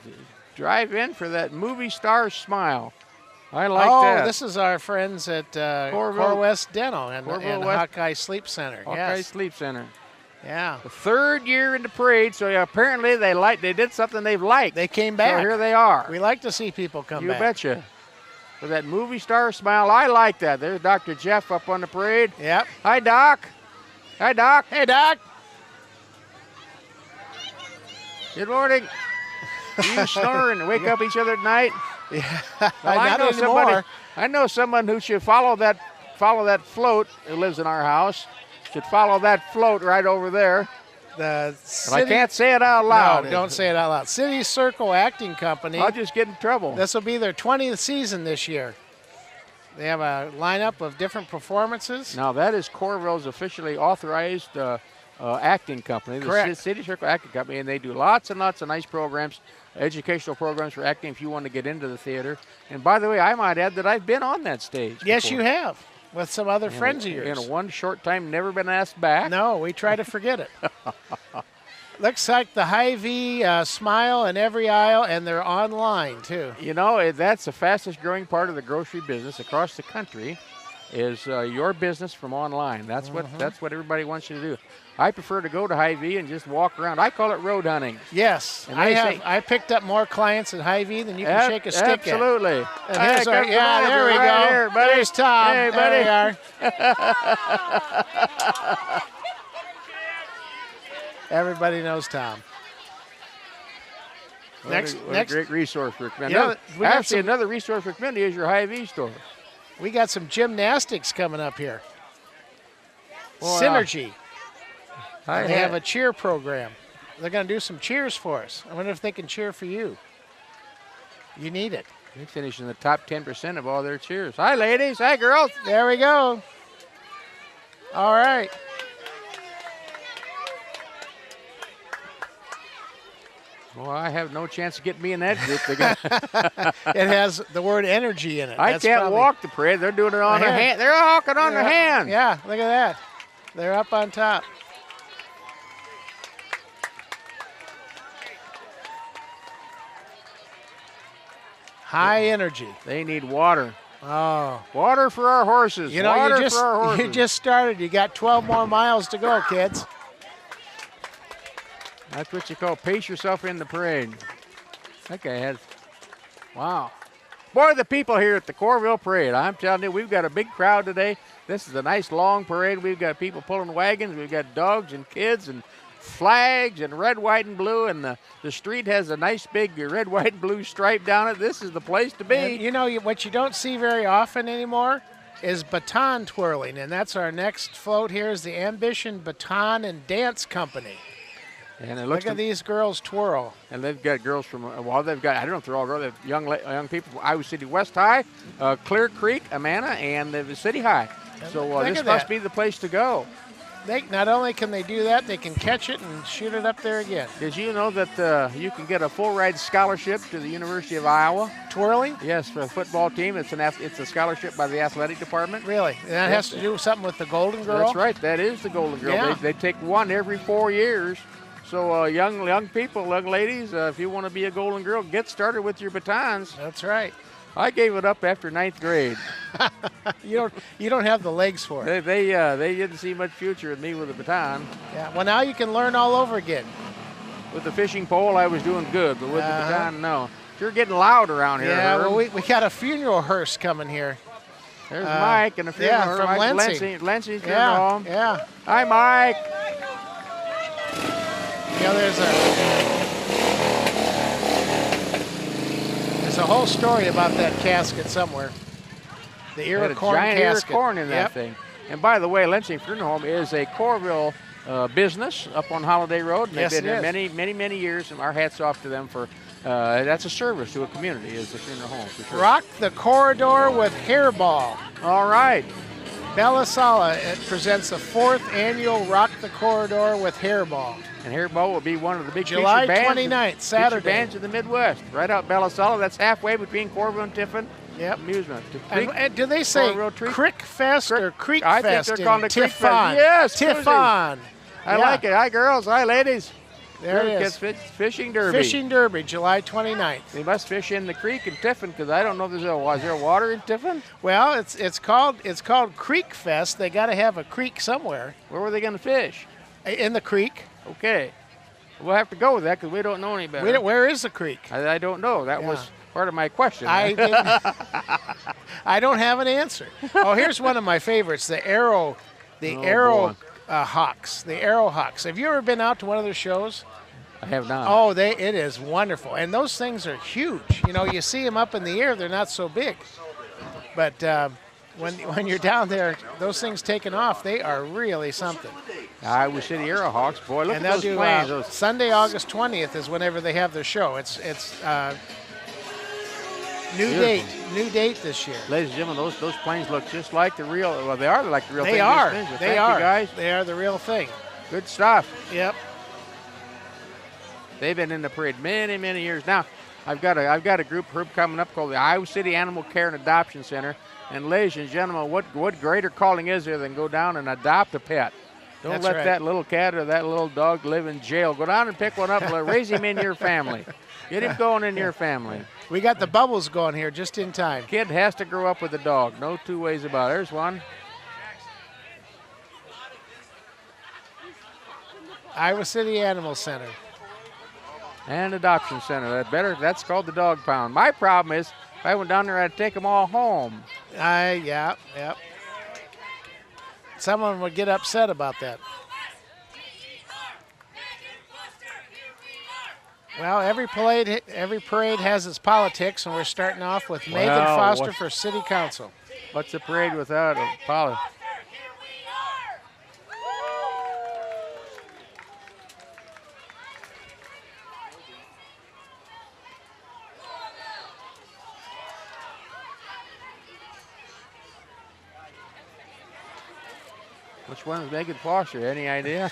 Speaker 1: drive in for that movie star smile. I like that.
Speaker 2: Oh, this is our friends at Core West Dental and Hawkeye Sleep Center.
Speaker 1: Hawkeye Sleep Center.
Speaker 2: Yeah.
Speaker 1: The third year in the parade, so apparently they did something they've liked.
Speaker 2: They came back.
Speaker 1: So here they are.
Speaker 2: We like to see people come back.
Speaker 1: You betcha. For that movie star smile, I like that. There's Dr. Jeff up on the parade.
Speaker 2: Yep.
Speaker 1: Hi, Doc. Hi, Doc.
Speaker 2: Hey, Doc.
Speaker 1: Good morning. You snore and wake up each other at night?
Speaker 2: Yeah.
Speaker 1: Well, I know someone who should follow that float who lives in our house. Should follow that float right over there.
Speaker 2: But
Speaker 1: I can't say it out loud.
Speaker 2: No, don't say it out loud. City Circle Acting Company.
Speaker 1: I'll just get in trouble.
Speaker 2: This will be their 20th season this year. They have a lineup of different performances.
Speaker 1: Now, that is Coralville's officially authorized acting company, the City Circle Acting Company, and they do lots and lots of nice programs, educational programs for acting if you want to get into the theater. And by the way, I might add that I've been on that stage
Speaker 2: Yes,
Speaker 1: before.
Speaker 2: you have, with some other friends of yours.
Speaker 1: In one short time, never been asked back.
Speaker 2: No, we try to forget it. Looks like the Hy-Vee smile in every aisle, and they're online, too.
Speaker 1: You know, that's the fastest growing part of the grocery business across the country is your business from online. That's what everybody wants you to do. I prefer to go to Hy-Vee and just walk around. I call it road hunting.
Speaker 2: Yes, I picked up more clients at Hy-Vee than you can shake a stick
Speaker 1: absolutely.
Speaker 2: at. Absolutely. There we go.
Speaker 1: Here, buddy.
Speaker 2: There's Tom.
Speaker 1: Hey, buddy.
Speaker 2: There we are. Everybody knows Tom.
Speaker 1: What a great resource for community.
Speaker 2: Yeah,
Speaker 1: Another resource for community is your Hy-Vee store.
Speaker 2: We got some gymnastics coming up here.
Speaker 1: Well,
Speaker 2: Synergy. They have a cheer program. They're going to do some cheers for us. I wonder if they can cheer for you. You need it.
Speaker 1: They finish in the top 10% of all their cheers. Hi, ladies. Hi, girls.
Speaker 2: There we go. All right.
Speaker 1: Well, I have no chance of getting me in that group.
Speaker 2: It has the word energy in it.
Speaker 1: I can't walk the parade. They're doing it on their hand. They're walking on their hands.
Speaker 2: Yeah, look at that. They're up on top. High energy.
Speaker 1: They need water.
Speaker 2: Oh.
Speaker 1: Water for our horses.
Speaker 2: You know,
Speaker 1: water for our horses.
Speaker 2: You just started. You got 12 more miles to go, kids.
Speaker 1: That's what you call pace yourself in the parade. That guy has, wow. Boy, the people here at the Coralville Parade, I'm telling you, we've got a big crowd today. This is a nice long parade. We've got people pulling wagons. We've got dogs and kids and flags and red, white, and blue. And the street has a nice big red, white, and blue stripe down it. This is the place to be.
Speaker 2: And you know, what you don't see very often anymore is baton twirling. And that's our next float here is the Ambition Baton and Dance Company.
Speaker 1: And it looks
Speaker 2: Look at these girls twirl.
Speaker 1: And they've got girls from, they've got, I don't know if they're all girls, they have young people from Iowa City West High, Clear Creek, Amana, and the City High. So this must be the place to go.
Speaker 2: they not only can they do that, they can catch it and shoot it up there again.
Speaker 1: Did you know that you can get a full ride scholarship to the University of Iowa?
Speaker 2: Twirling?
Speaker 1: Yes, for a football team. It's a scholarship by the athletic department.
Speaker 2: Really? And that has to do with something with the Golden Girl?
Speaker 1: That's right. That is the Golden Girl.
Speaker 2: Yeah.
Speaker 1: They take one every 4 years. So young people, young ladies, if you want to be a Golden Girl, get started with your batons.
Speaker 2: That's right.
Speaker 1: I gave it up after 9th grade.
Speaker 2: You don't have the legs for it.
Speaker 1: They didn't see much future in me with a baton.
Speaker 2: Yeah. Well, now you can learn all over again.
Speaker 1: With the fishing pole, I was doing good, but with the baton, no. You're getting loud around here.
Speaker 2: Yeah.
Speaker 1: Herb.
Speaker 2: Well, we got a funeral hearse coming here.
Speaker 1: There's Mike and a funeral hearse.
Speaker 2: from
Speaker 1: Mike
Speaker 2: Lansing.
Speaker 1: Lansing's funeral home.
Speaker 2: Yeah.
Speaker 1: Hi, Mike.
Speaker 2: Yeah. There's a whole story about that casket somewhere. The ear
Speaker 1: Had
Speaker 2: of
Speaker 1: a
Speaker 2: corn
Speaker 1: giant
Speaker 2: casket.
Speaker 1: ear of corn in that thing. And by the way, Lansing Funeral Home is a Coralville business up on Holiday Road. And
Speaker 2: Yes,
Speaker 1: they've been
Speaker 2: it
Speaker 1: there
Speaker 2: is.
Speaker 1: many years, and our hats off to them for that's a service to a community, is the funeral home. For sure.
Speaker 2: Rock the Corridor with Hairball.
Speaker 1: All right.
Speaker 2: Bella Sala presents the 4th annual Rock the Corridor with Hairball.
Speaker 1: And Hairball will be one of the big
Speaker 2: July
Speaker 1: feature bands,
Speaker 2: 29th, Saturday.
Speaker 1: feature bands of the Midwest. Right out Bella Sala. That's halfway between Coralville and Tiffin.
Speaker 2: Yep.
Speaker 1: Amusement.
Speaker 2: And do they say
Speaker 1: Coralville
Speaker 2: Crick Fest or Creek
Speaker 1: I think
Speaker 2: Fest
Speaker 1: they're
Speaker 2: in
Speaker 1: calling it Creek
Speaker 2: Tiffin?
Speaker 1: Fest. Yes,
Speaker 2: Tiffin.
Speaker 1: I
Speaker 2: Yeah.
Speaker 1: like it. Hi, girls. Hi, ladies.
Speaker 2: There it is.
Speaker 1: Fishing Derby.
Speaker 2: Fishing Derby, July 29th.
Speaker 1: They must fish in the creek in Tiffin, because I don't know if is there water in Tiffin?
Speaker 2: Well, it's called Creek Fest. They got to have a creek somewhere.
Speaker 1: Where were they going to fish?
Speaker 2: In the creek.
Speaker 1: Okay. We'll have to go with that because we don't know any better.
Speaker 2: Where is the creek?
Speaker 1: I don't know. That was part of my question.
Speaker 2: I don't have an answer. Oh, here's one of my favorites: the Arrow Hawks. The Arrow Hawks. Have you ever been out to one of their shows?
Speaker 1: I have not.
Speaker 2: Oh, it is wonderful, and those things are huge. You know, you see them up in the air; they're not so big, but when you're down there, those things taking off, they are really something.
Speaker 1: Iowa City Arrowhawks, boy, look
Speaker 2: And
Speaker 1: at
Speaker 2: they'll
Speaker 1: those
Speaker 2: do
Speaker 1: planes.
Speaker 2: Sunday, August 20th is whenever they have their show. It's new date this year.
Speaker 1: Ladies and gentlemen, those planes look just like the real. Well, they are like the real thing.
Speaker 2: They are.
Speaker 1: Thank you,
Speaker 2: They are.
Speaker 1: guys.
Speaker 2: They are the real thing.
Speaker 1: Good stuff.
Speaker 2: Yep.
Speaker 1: They've been in the parade many years now. I've got a group coming up called the Iowa City Animal Care and Adoption Center. And ladies and gentlemen, what greater calling is there than go down and adopt a pet? Don't
Speaker 2: That's
Speaker 1: let
Speaker 2: right.
Speaker 1: that little cat or that little dog live in jail. Go down and pick one up and raise him in your family. Get him going in your family.
Speaker 2: We got the bubbles going here just in time.
Speaker 1: Kid has to grow up with a dog. No two ways about it. There's one.
Speaker 2: Iowa City Animal Center.
Speaker 1: And adoption center. That's called the dog pound. My problem is if I went down there, I'd take them all home.
Speaker 2: Yep. Someone would get upset about that. Well, every parade has its politics, and we're starting off with Megan
Speaker 1: Well,
Speaker 2: Foster
Speaker 1: what-
Speaker 2: for City Council.
Speaker 1: What's a parade without a politics? Which one is Megan Foster? Any idea?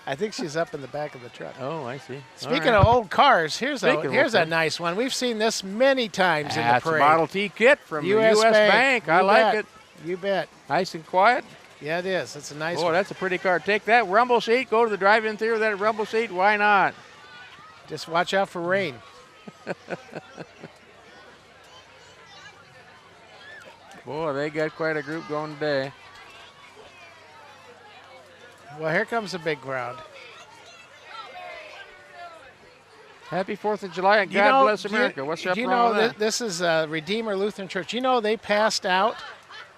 Speaker 2: I think she's up in the back of the truck.
Speaker 1: Oh, I see.
Speaker 2: Speaking of old cars, here's
Speaker 1: Speaking of
Speaker 2: a
Speaker 1: old cars.
Speaker 2: nice one. We've seen this many times in the
Speaker 1: That's a
Speaker 2: parade.
Speaker 1: Model T kit from the U.S. Bank. I
Speaker 2: You
Speaker 1: like
Speaker 2: bet.
Speaker 1: it.
Speaker 2: You bet.
Speaker 1: Nice and quiet.
Speaker 2: Yeah, it is. It's a nice
Speaker 1: Boy,
Speaker 2: one.
Speaker 1: that's a pretty car. Take that rumble seat. Go to the drive-in theater with that rumble seat. Why not?
Speaker 2: Just watch out for rain.
Speaker 1: Boy, they got quite a group going today.
Speaker 2: Well, here comes a big crowd.
Speaker 1: Happy 4th of July and God bless America. What's up
Speaker 2: you
Speaker 1: wrong
Speaker 2: know
Speaker 1: with that?
Speaker 2: this is Redeemer Lutheran Church. You know they passed out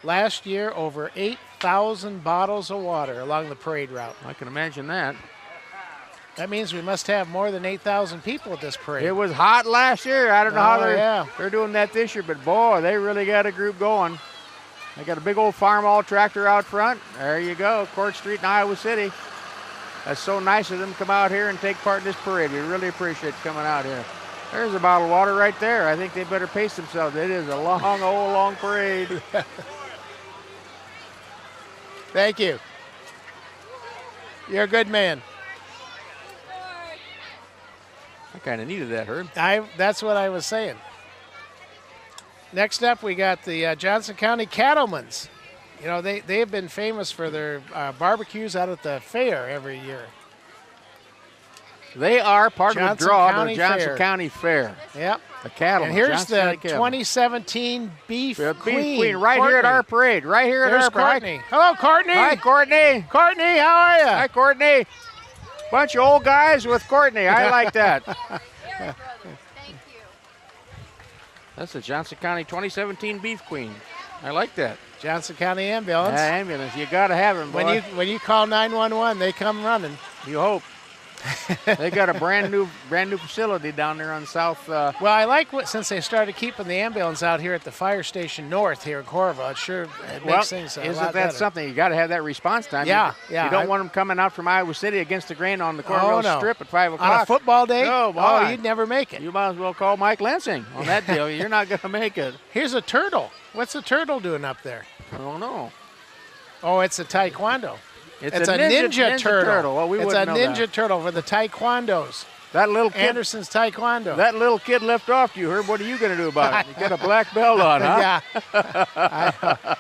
Speaker 2: last year over 8,000 bottles of water along the parade route.
Speaker 1: I can imagine that.
Speaker 2: That means we must have more than 8,000 people at this parade.
Speaker 1: It was hot last year. I don't know how
Speaker 2: Oh,
Speaker 1: they're doing that this year, but boy, they really got a group going. They got a big old Farmall tractor out front. There you go, Court Street in Iowa City. That's so nice of them to come out here and take part in this parade. We really appreciate coming out here. There's a bottle of water right there. I think they better pace themselves. It is a long parade.
Speaker 2: Thank you. You're a good man.
Speaker 1: I kind of needed that, Herb.
Speaker 2: That's what I was saying. Next up, we got the Johnson County Cattlemen's. You know, they have been famous for their barbecues out at the fair every year.
Speaker 1: They are part of the
Speaker 2: Johnson
Speaker 1: draw
Speaker 2: County
Speaker 1: to the Johnson
Speaker 2: Fair.
Speaker 1: County Fair.
Speaker 2: Yep.
Speaker 1: The cattle.
Speaker 2: And here's
Speaker 1: Johnson
Speaker 2: the
Speaker 1: County Cattle.
Speaker 2: 2017 Beef
Speaker 1: The
Speaker 2: Queen.
Speaker 1: Beef Queen right here at our parade. Right here at
Speaker 2: There's
Speaker 1: our parade.
Speaker 2: Courtney. Hello, Courtney.
Speaker 1: Hi, Courtney.
Speaker 2: Courtney, how are you?
Speaker 1: Hi, Courtney. Bunch of old guys with Courtney. I like that.
Speaker 5: Here, brother. Thank you.
Speaker 1: That's the Johnson County 2017 Beef Queen. I like that.
Speaker 2: Johnson County Ambulance.
Speaker 1: Ambulance. You got to have him, boy.
Speaker 2: When you call 911, they come running.
Speaker 1: You hope. They got a brand new facility down there on South.
Speaker 2: Well, I like since they started keeping the ambulance out here at the fire station north here in Coralville. It makes things a lot
Speaker 1: isn't that
Speaker 2: better.
Speaker 1: something? You got to have that response time.
Speaker 2: Yeah,
Speaker 1: You don't want them coming out from Iowa City against the grain on the Coralville Strip at 5 o'clock.
Speaker 2: On a football day?
Speaker 1: No, boy.
Speaker 2: Oh, you'd never make it.
Speaker 1: You might as well call Mike Lansing on that deal. You're not going to make it.
Speaker 2: Here's a turtle. What's a turtle doing up there?
Speaker 1: I don't know.
Speaker 2: Oh, it's a taekwondo.
Speaker 1: It's
Speaker 2: a ninja turtle.
Speaker 1: Well, we
Speaker 2: it's a
Speaker 1: wouldn't know
Speaker 2: ninja
Speaker 1: that.
Speaker 2: turtle for the taekwondos.
Speaker 1: That little kid.
Speaker 2: Anderson's taekwondo.
Speaker 1: That little kid left off you, Herb. What are you going to do about it? You got a black belt on, huh?
Speaker 2: Yeah.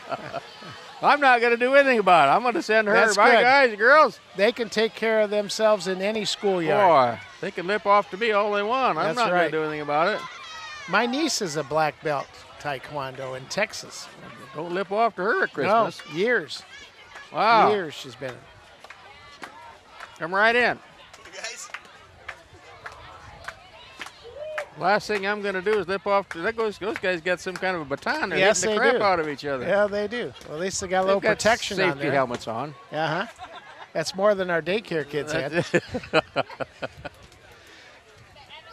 Speaker 1: I'm not going to do anything about it. I'm going to send her.
Speaker 2: That's
Speaker 1: Bye,
Speaker 2: good.
Speaker 1: guys and girls.
Speaker 2: They can take care of themselves in any schoolyard.
Speaker 1: Boy, they can lip off to me all they want. I'm
Speaker 2: That's
Speaker 1: not going
Speaker 2: right.
Speaker 1: to do anything about it.
Speaker 2: My niece is a black belt taekwondo in Texas.
Speaker 1: Don't lip off to her at Christmas.
Speaker 2: No, years.
Speaker 1: Wow.
Speaker 2: Years she's been.
Speaker 1: Come right in. Last thing I'm going to do is lip off. Those guys got some kind of a baton. They're
Speaker 2: Yes,
Speaker 1: hitting the
Speaker 2: they
Speaker 1: crap
Speaker 2: do.
Speaker 1: out of each other.
Speaker 2: Yeah, they do. Well, at least they got a
Speaker 1: They've
Speaker 2: little
Speaker 1: got
Speaker 2: protection on
Speaker 1: safety
Speaker 2: there.
Speaker 1: helmets on.
Speaker 2: Uh-huh. That's more than our daycare kids had.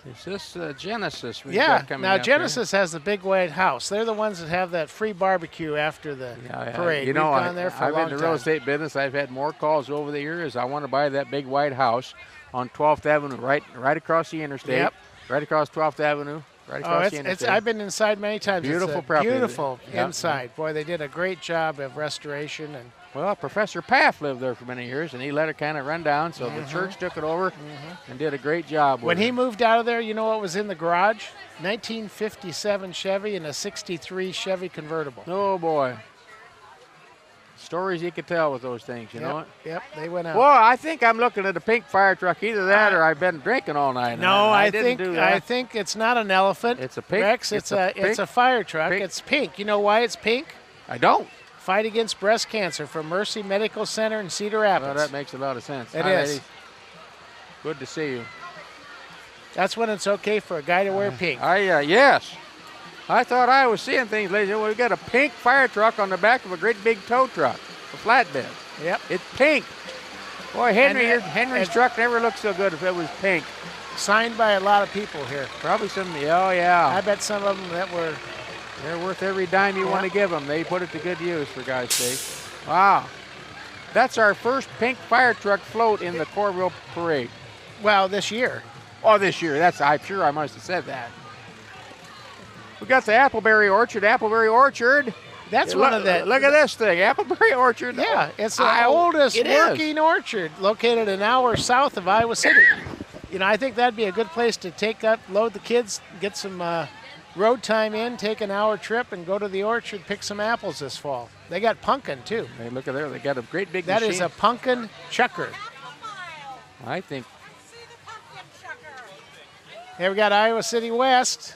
Speaker 1: Is this Genesis? We've
Speaker 2: Yeah.
Speaker 1: got coming
Speaker 2: Now
Speaker 1: up here?
Speaker 2: Genesis has the big white house. They're the ones that have that free barbecue after the parade.
Speaker 1: You know,
Speaker 2: We've gone there for a
Speaker 1: I've
Speaker 2: long
Speaker 1: been in the real
Speaker 2: time.
Speaker 1: estate business. I've had more calls over the years. I want to buy that big white house on 12th Avenue, right across the interstate.
Speaker 2: Yep.
Speaker 1: Right across 12th Avenue, right
Speaker 2: Oh,
Speaker 1: across the interstate.
Speaker 2: I've been inside many times.
Speaker 1: Beautiful
Speaker 2: it's
Speaker 1: property.
Speaker 2: Beautiful
Speaker 1: Yep.
Speaker 2: inside. Boy, they did a great job of restoration. And
Speaker 1: Well, Professor Paff lived there for many years, and he let it kind of run down, so the church took it over and did a great job with
Speaker 2: when
Speaker 1: it.
Speaker 2: he moved out of there, you know what was in the garage? 1957 Chevy and a 63 Chevy convertible.
Speaker 1: Oh, boy. Stories you could tell with those things, you know what?
Speaker 2: Yep, they went out.
Speaker 1: Well, I think I'm looking at a pink fire truck. Either that or I've been drinking all night.
Speaker 2: No,
Speaker 1: I
Speaker 2: I
Speaker 1: didn't do that.
Speaker 2: think it's not an elephant.
Speaker 1: It's a pink.
Speaker 2: Rex, it's a fire truck.
Speaker 1: Pink.
Speaker 2: It's pink. You know why it's pink?
Speaker 1: I don't.
Speaker 2: Fight against breast cancer for Mercy Medical Center in Cedar Rapids.
Speaker 1: Well, that makes a lot of sense.
Speaker 2: It
Speaker 1: Hi,
Speaker 2: is.
Speaker 1: ladies. Good to see you.
Speaker 2: That's when it's okay for a guy to wear pink.
Speaker 1: Yes. I thought I was seeing things, ladies. Well, we got a pink fire truck on the back of a great big tow truck, a flatbed.
Speaker 2: Yep.
Speaker 1: It's pink. Boy, Henry's
Speaker 2: and-
Speaker 1: truck never looked so good if it was pink.
Speaker 2: Signed by a lot of people here.
Speaker 1: Probably some. Oh yeah.
Speaker 2: I bet some of them that were.
Speaker 1: They're worth every dime you want to give them. They put it to good use, for God's sake. Wow. That's our first pink fire truck float in the Coralville Parade.
Speaker 2: Well, this year.
Speaker 1: Oh, this year. I'm sure I must have said that. We got the Appleberry Orchard. Appleberry Orchard.
Speaker 2: That's one of the.
Speaker 1: Look at this thing. Appleberry Orchard.
Speaker 2: Yeah, it's the oldest
Speaker 1: it
Speaker 2: working
Speaker 1: is.
Speaker 2: orchard located an hour south of Iowa City. You know, I think that'd be a good place to load the kids, get some road time in, take an hour trip, and go to the orchard, pick some apples this fall. They got pumpkin, too.
Speaker 1: Hey, look at there. They got a great big
Speaker 2: That
Speaker 1: machine.
Speaker 2: is a pumpkin chucker.
Speaker 1: I think.
Speaker 2: Here we got Iowa City West.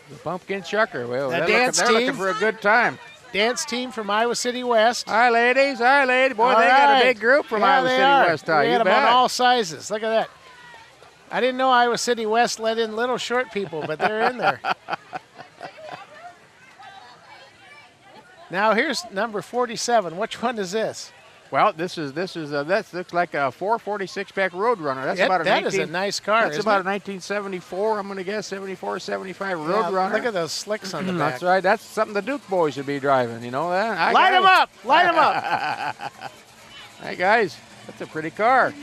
Speaker 1: The pumpkin chucker. Well,
Speaker 2: The
Speaker 1: they're
Speaker 2: dance
Speaker 1: looking
Speaker 2: team.
Speaker 1: for a good time.
Speaker 2: Dance team from Iowa City West.
Speaker 1: Hi, ladies. Hi, lady. Boy,
Speaker 2: All
Speaker 1: they got a
Speaker 2: right.
Speaker 1: big group from
Speaker 2: Yeah,
Speaker 1: Iowa
Speaker 2: they
Speaker 1: City
Speaker 2: are.
Speaker 1: West.
Speaker 2: We
Speaker 1: You
Speaker 2: had them
Speaker 1: bet.
Speaker 2: on all sizes. Look at that. I didn't know Iowa City West let in little short people, but they're in there. Now here's number 47. Which one is this?
Speaker 1: Well, that looks like a 446 pack Roadrunner. That's about a
Speaker 2: that is a nice car.
Speaker 1: That's
Speaker 2: isn't
Speaker 1: about
Speaker 2: it?
Speaker 1: a 1974. I'm going to guess 74, 75
Speaker 2: Yeah,
Speaker 1: Roadrunner.
Speaker 2: look at those slicks on the back.
Speaker 1: That's right. That's something the Duke boys would be driving. You know that?
Speaker 2: Light them up! Light them up!
Speaker 1: Hey guys, that's a pretty car.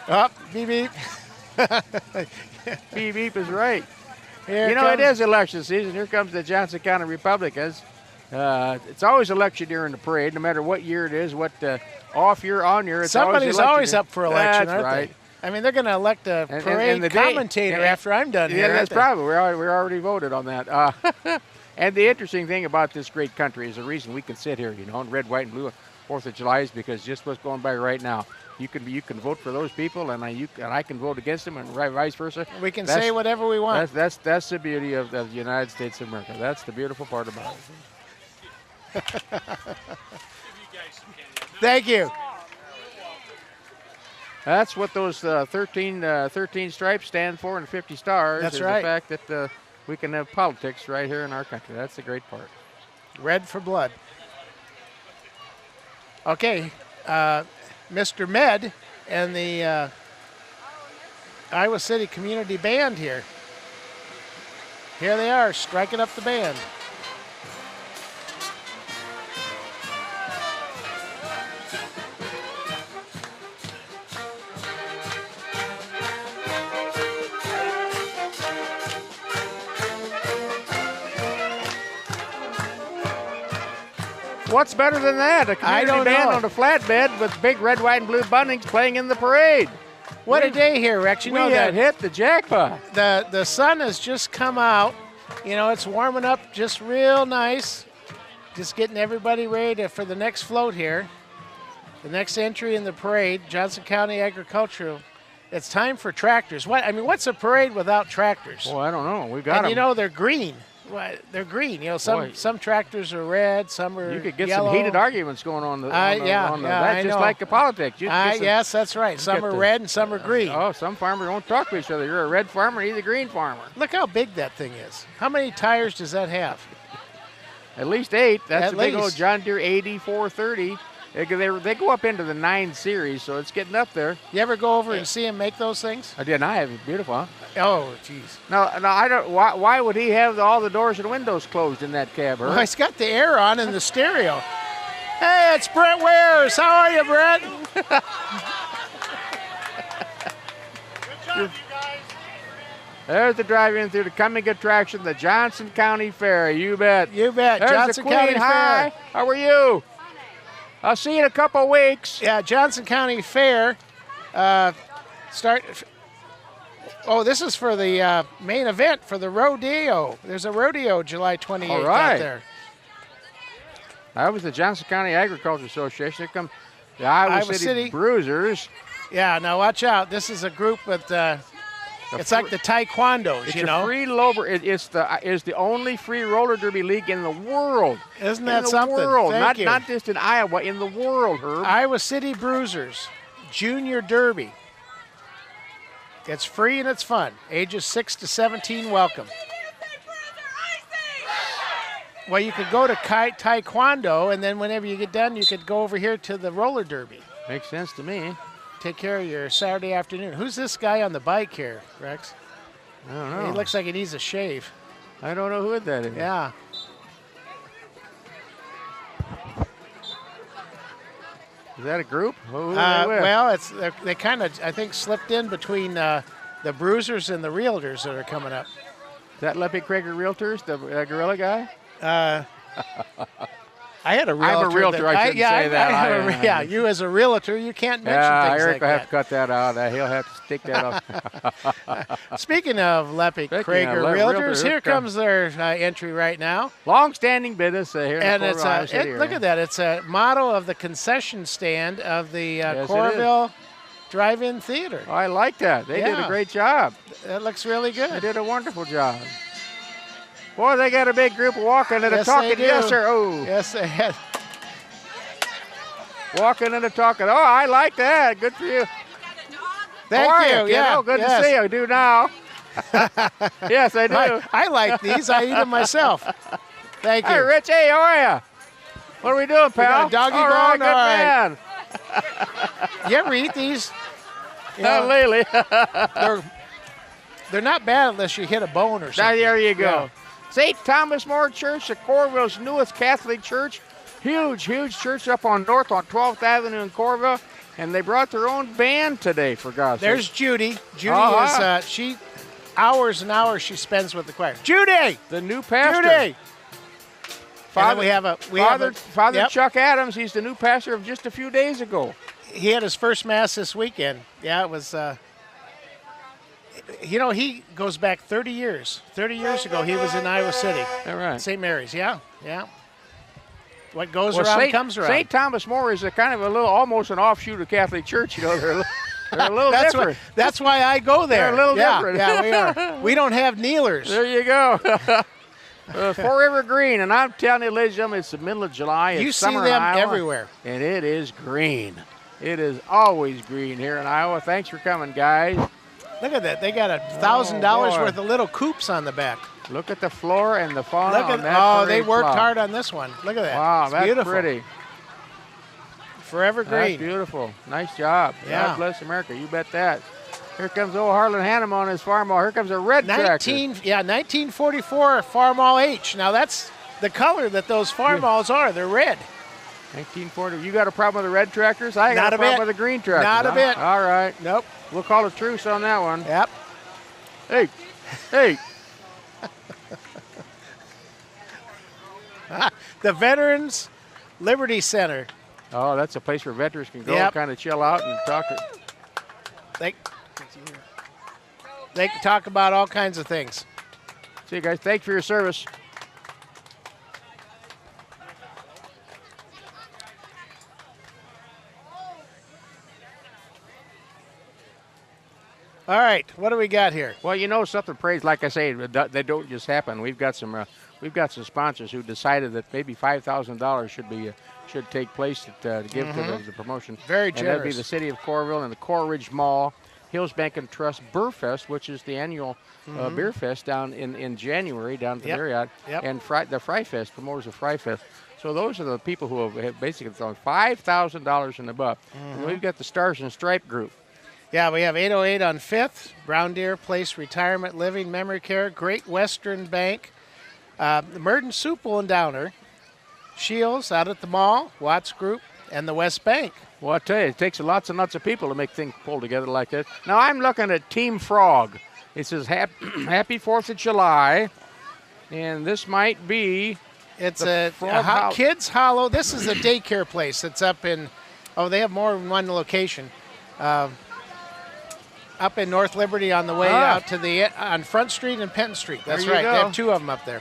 Speaker 2: Up, beep beep.
Speaker 1: Beep beep is right.
Speaker 2: Here
Speaker 1: You know, it
Speaker 2: comes-
Speaker 1: is election season. Here comes the Johnson County Republicans. It's always election during the parade, no matter what year it is, what off year, on year. It's
Speaker 2: Somebody's always
Speaker 1: election.
Speaker 2: up for election,
Speaker 1: That's
Speaker 2: aren't
Speaker 1: right.
Speaker 2: they? I mean, they're going to elect a parade
Speaker 1: the
Speaker 2: commentator after I'm done
Speaker 1: yeah,
Speaker 2: here.
Speaker 1: that's probably. We already voted on that. And the interesting thing about this great country is the reason we can sit here, you know, in red, white, and blue on 4th of July is because just what's going by right now. You can vote for those people, and I can vote against them, and vice versa.
Speaker 2: We can say whatever we want.
Speaker 1: That's the beauty of the United States of America. That's the beautiful part about it.
Speaker 2: Thank you.
Speaker 1: That's what those 13 stripes stand for, and 50 stars.
Speaker 2: That's
Speaker 1: is
Speaker 2: right.
Speaker 1: The fact that we can have politics right here in our country. That's the great part.
Speaker 2: Red for blood. Okay, Mr. Med and the Iowa City Community Band here. Here they are, striking up the band.
Speaker 1: What's better than that? A
Speaker 2: I
Speaker 1: community
Speaker 2: don't
Speaker 1: band
Speaker 2: know.
Speaker 1: on a flatbed with big red, white, and blue bunnings playing in the parade.
Speaker 2: What a day here, Rex. You know
Speaker 1: we
Speaker 2: that
Speaker 1: have hit the jackpot.
Speaker 2: the sun has just come out. You know, it's warming up just real nice. Just getting everybody ready for the next float here. The next entry in the parade, Johnson County Agricultural. It's time for tractors. What's a parade without tractors?
Speaker 1: Well, I don't know. We got
Speaker 2: And
Speaker 1: them.
Speaker 2: you know, they're green. They're green. You know,
Speaker 1: Boy.
Speaker 2: some tractors are red, some are
Speaker 1: You could get
Speaker 2: yellow.
Speaker 1: some heated arguments going on.
Speaker 2: I
Speaker 1: That's just
Speaker 2: know.
Speaker 1: like the politics. You could get some-
Speaker 2: Yes, that's right. Some
Speaker 1: get
Speaker 2: are
Speaker 1: the-
Speaker 2: red and some are green.
Speaker 1: Oh, some farmers won't talk to each other. You're a red farmer, he's a green farmer.
Speaker 2: Look how big that thing is. How many tires does that have?
Speaker 1: At least 8. That's
Speaker 2: At
Speaker 1: a big old
Speaker 2: least.
Speaker 1: John Deere 8430. They go up into the 9 series, so it's getting up there.
Speaker 2: You ever go over and see him make those things?
Speaker 1: I did. I have it. Beautiful, huh?
Speaker 2: Oh, jeez.
Speaker 1: No, I don't. Why would he have all the doors and windows closed in that cab?
Speaker 2: Well, he's got the air on in the stereo. Hey, it's Brett Wares. How are you, Brett?
Speaker 1: There's the drive-in through the coming attraction, the Johnson County Fair. You bet.
Speaker 2: You bet.
Speaker 1: There's
Speaker 2: Johnson
Speaker 1: the Queen.
Speaker 2: County
Speaker 1: Hi.
Speaker 2: Fair.
Speaker 1: How are you? I'll see you in a couple of weeks.
Speaker 2: Yeah, Johnson County Fair. This is for the main event for the rodeo. There's a rodeo July 28th
Speaker 1: All right.
Speaker 2: out there.
Speaker 1: That was the Johnson County Agriculture Association. Here come the Iowa City Bruisers.
Speaker 2: Yeah, now watch out. This is a group with, it's like the taekwondos,
Speaker 1: It's
Speaker 2: you
Speaker 1: a
Speaker 2: know.
Speaker 1: free roller. It's the only free roller derby league in the world.
Speaker 2: Isn't
Speaker 1: in
Speaker 2: that
Speaker 1: the
Speaker 2: something?
Speaker 1: World.
Speaker 2: Thank you.
Speaker 1: Not just in Iowa, in the world, Herb.
Speaker 2: Iowa City Bruisers Junior Derby. It's free and it's fun. Ages 6 to 17 welcome. Well, you could go to taekwondo, and then whenever you get done, you could go over here to the roller derby.
Speaker 1: Makes sense to me.
Speaker 2: Take care of your Saturday afternoon. Who's this guy on the bike here, Rex?
Speaker 1: I don't know.
Speaker 2: He looks like he needs a shave.
Speaker 1: I don't know who that is.
Speaker 2: Yeah.
Speaker 1: Is that a group? Who are they with?
Speaker 2: Well, they kind of, I think, slipped in between the Bruisers and the Realtors that are coming up.
Speaker 1: Is that Leppy Krager Realtors, the gorilla guy?
Speaker 2: I had a realtor.
Speaker 1: I'm a realtor. I shouldn't say that.
Speaker 2: Yeah, you as a realtor, you can't mention things
Speaker 1: Eric
Speaker 2: like
Speaker 1: will have
Speaker 2: that.
Speaker 1: to cut that out. He'll have to stick that off.
Speaker 2: Speaking of Leppy
Speaker 1: Speaking
Speaker 2: Krager
Speaker 1: of
Speaker 2: Realtors,
Speaker 1: Realtors,
Speaker 2: here comes their entry right now.
Speaker 1: Long-standing business here
Speaker 2: And
Speaker 1: in the
Speaker 2: it's
Speaker 1: Iowa City area.
Speaker 2: look at that. It's a model of the concession stand of the
Speaker 1: Yes, it is.
Speaker 2: Coralville Drive-In Theater.
Speaker 1: Oh, I like that. They did a
Speaker 2: Yeah.
Speaker 1: great job.
Speaker 2: That looks really
Speaker 1: They
Speaker 2: good.
Speaker 1: did a wonderful job. Boy, they got a big group walking and a
Speaker 2: Yes,
Speaker 1: talking.
Speaker 2: they do.
Speaker 1: Yes, sir. Oh,
Speaker 2: Yes, they had.
Speaker 1: walking and a talking. Oh, I like that. Good for you.
Speaker 2: Thank
Speaker 1: How are
Speaker 2: you.
Speaker 1: kiddo?
Speaker 2: Yeah,
Speaker 1: Good
Speaker 2: yes.
Speaker 1: to see you. I do now. Yes, I do.
Speaker 2: I like these. I eat them myself. Thank you.
Speaker 1: Hey, Rich. Hey, how are you? What are we doing, pal?
Speaker 2: got a doggy
Speaker 1: all right,
Speaker 2: bone?
Speaker 1: good
Speaker 2: All right.
Speaker 1: man.
Speaker 2: You ever eat these? You
Speaker 1: Not
Speaker 2: know,
Speaker 1: lately.
Speaker 2: they're not bad unless you hit a bone or something.
Speaker 1: There you go.
Speaker 2: Yeah.
Speaker 1: St. Thomas More Church, the Coralville's newest Catholic church. Huge church up on 12th Avenue in Coralville. And they brought their own band today, for God's sake.
Speaker 2: There's Judy. Judy
Speaker 1: Uh-huh.
Speaker 2: is, hours and hours she spends with the choir. Judy!
Speaker 1: The new pastor.
Speaker 2: Judy! then we have
Speaker 1: Father
Speaker 2: yep.
Speaker 1: Chuck Adams. He's the new pastor of just a few days ago.
Speaker 2: He had his first mass this weekend. Yeah, it was. He goes back 30 years. 30 years ago, he was in Iowa City.
Speaker 1: All right.
Speaker 2: St. Mary's. Yeah. What goes around comes around.
Speaker 1: St. Thomas More is a kind of almost an offshoot of Catholic Church. They're a little different.
Speaker 2: That's why I go there.
Speaker 1: They're a little different.
Speaker 2: Yeah, we are. We don't have kneelers.
Speaker 1: There you go. Forever green, and I'm telling you, ladies and gentlemen, it's the middle of July. It's
Speaker 2: you see
Speaker 1: summer
Speaker 2: them
Speaker 1: in Iowa,
Speaker 2: everywhere.
Speaker 1: And it is green. It is always green here in Iowa. Thanks for coming, guys.
Speaker 2: Look at that. They got $1,000 worth of little coops on the back.
Speaker 1: Look at the floor and the fauna on that
Speaker 2: they
Speaker 1: parade
Speaker 2: worked
Speaker 1: plot.
Speaker 2: hard on this one. Look at that.
Speaker 1: Wow,
Speaker 2: it's
Speaker 1: that's
Speaker 2: beautiful.
Speaker 1: pretty.
Speaker 2: Forever green.
Speaker 1: That's beautiful. Nice job.
Speaker 2: Yeah.
Speaker 1: God bless America. You bet that. Here comes old Harlan Hannam on his Farmall. Here comes a red tractor.
Speaker 2: 1944 Farmall H. Now that's the color that those Farmalls are. They're red.
Speaker 1: 1940. You got a problem with the red tractors? I got
Speaker 2: Not
Speaker 1: a
Speaker 2: a
Speaker 1: problem
Speaker 2: bit.
Speaker 1: with the green tractors.
Speaker 2: Not a bit.
Speaker 1: All right.
Speaker 2: Nope.
Speaker 1: We'll call a truce on that one.
Speaker 2: Yep.
Speaker 1: Hey.
Speaker 2: The Veterans Liberty Center.
Speaker 1: Oh, that's a place where veterans can go
Speaker 2: Yep.
Speaker 1: and kind of chill out and talk.
Speaker 2: They can talk about all kinds of things.
Speaker 1: See you guys. Thanks for your service.
Speaker 2: All right, what do we got here?
Speaker 1: Well, something parades, like I say, they don't just happen. We've got some sponsors who decided that maybe $5,000 should take to give to the promotion.
Speaker 2: Very
Speaker 1: and that'd be
Speaker 2: generous.
Speaker 1: the city of Coralville and the Coral Ridge Mall, Hills Bank and Trust Beer Fest, which is the annual beer fest down in January down at the Marriott, and the Fry Fest, promoters of Fry Fest. So those are the people who have basically thrown $5,000 and above. And we've got the Stars and Stripe group.
Speaker 2: Yeah, we have 808 on 5th, Brown Deer Place Retirement Living Memory Care, Great Western Bank, the Murden Soup and Downer, Shields out at the mall, Watts Group, and the West Bank.
Speaker 1: Well, I tell you, it takes lots and lots of people to make things pull together like this. Now, I'm looking at Team Frog. It says Happy 4th of July, and this might be...
Speaker 2: It's a Kids Hollow. This is a daycare place that's up in, they have more than one location. Up in North Liberty on the way out to on Front Street and Penn Street. That's right.
Speaker 1: Go.
Speaker 2: They have two of them up there.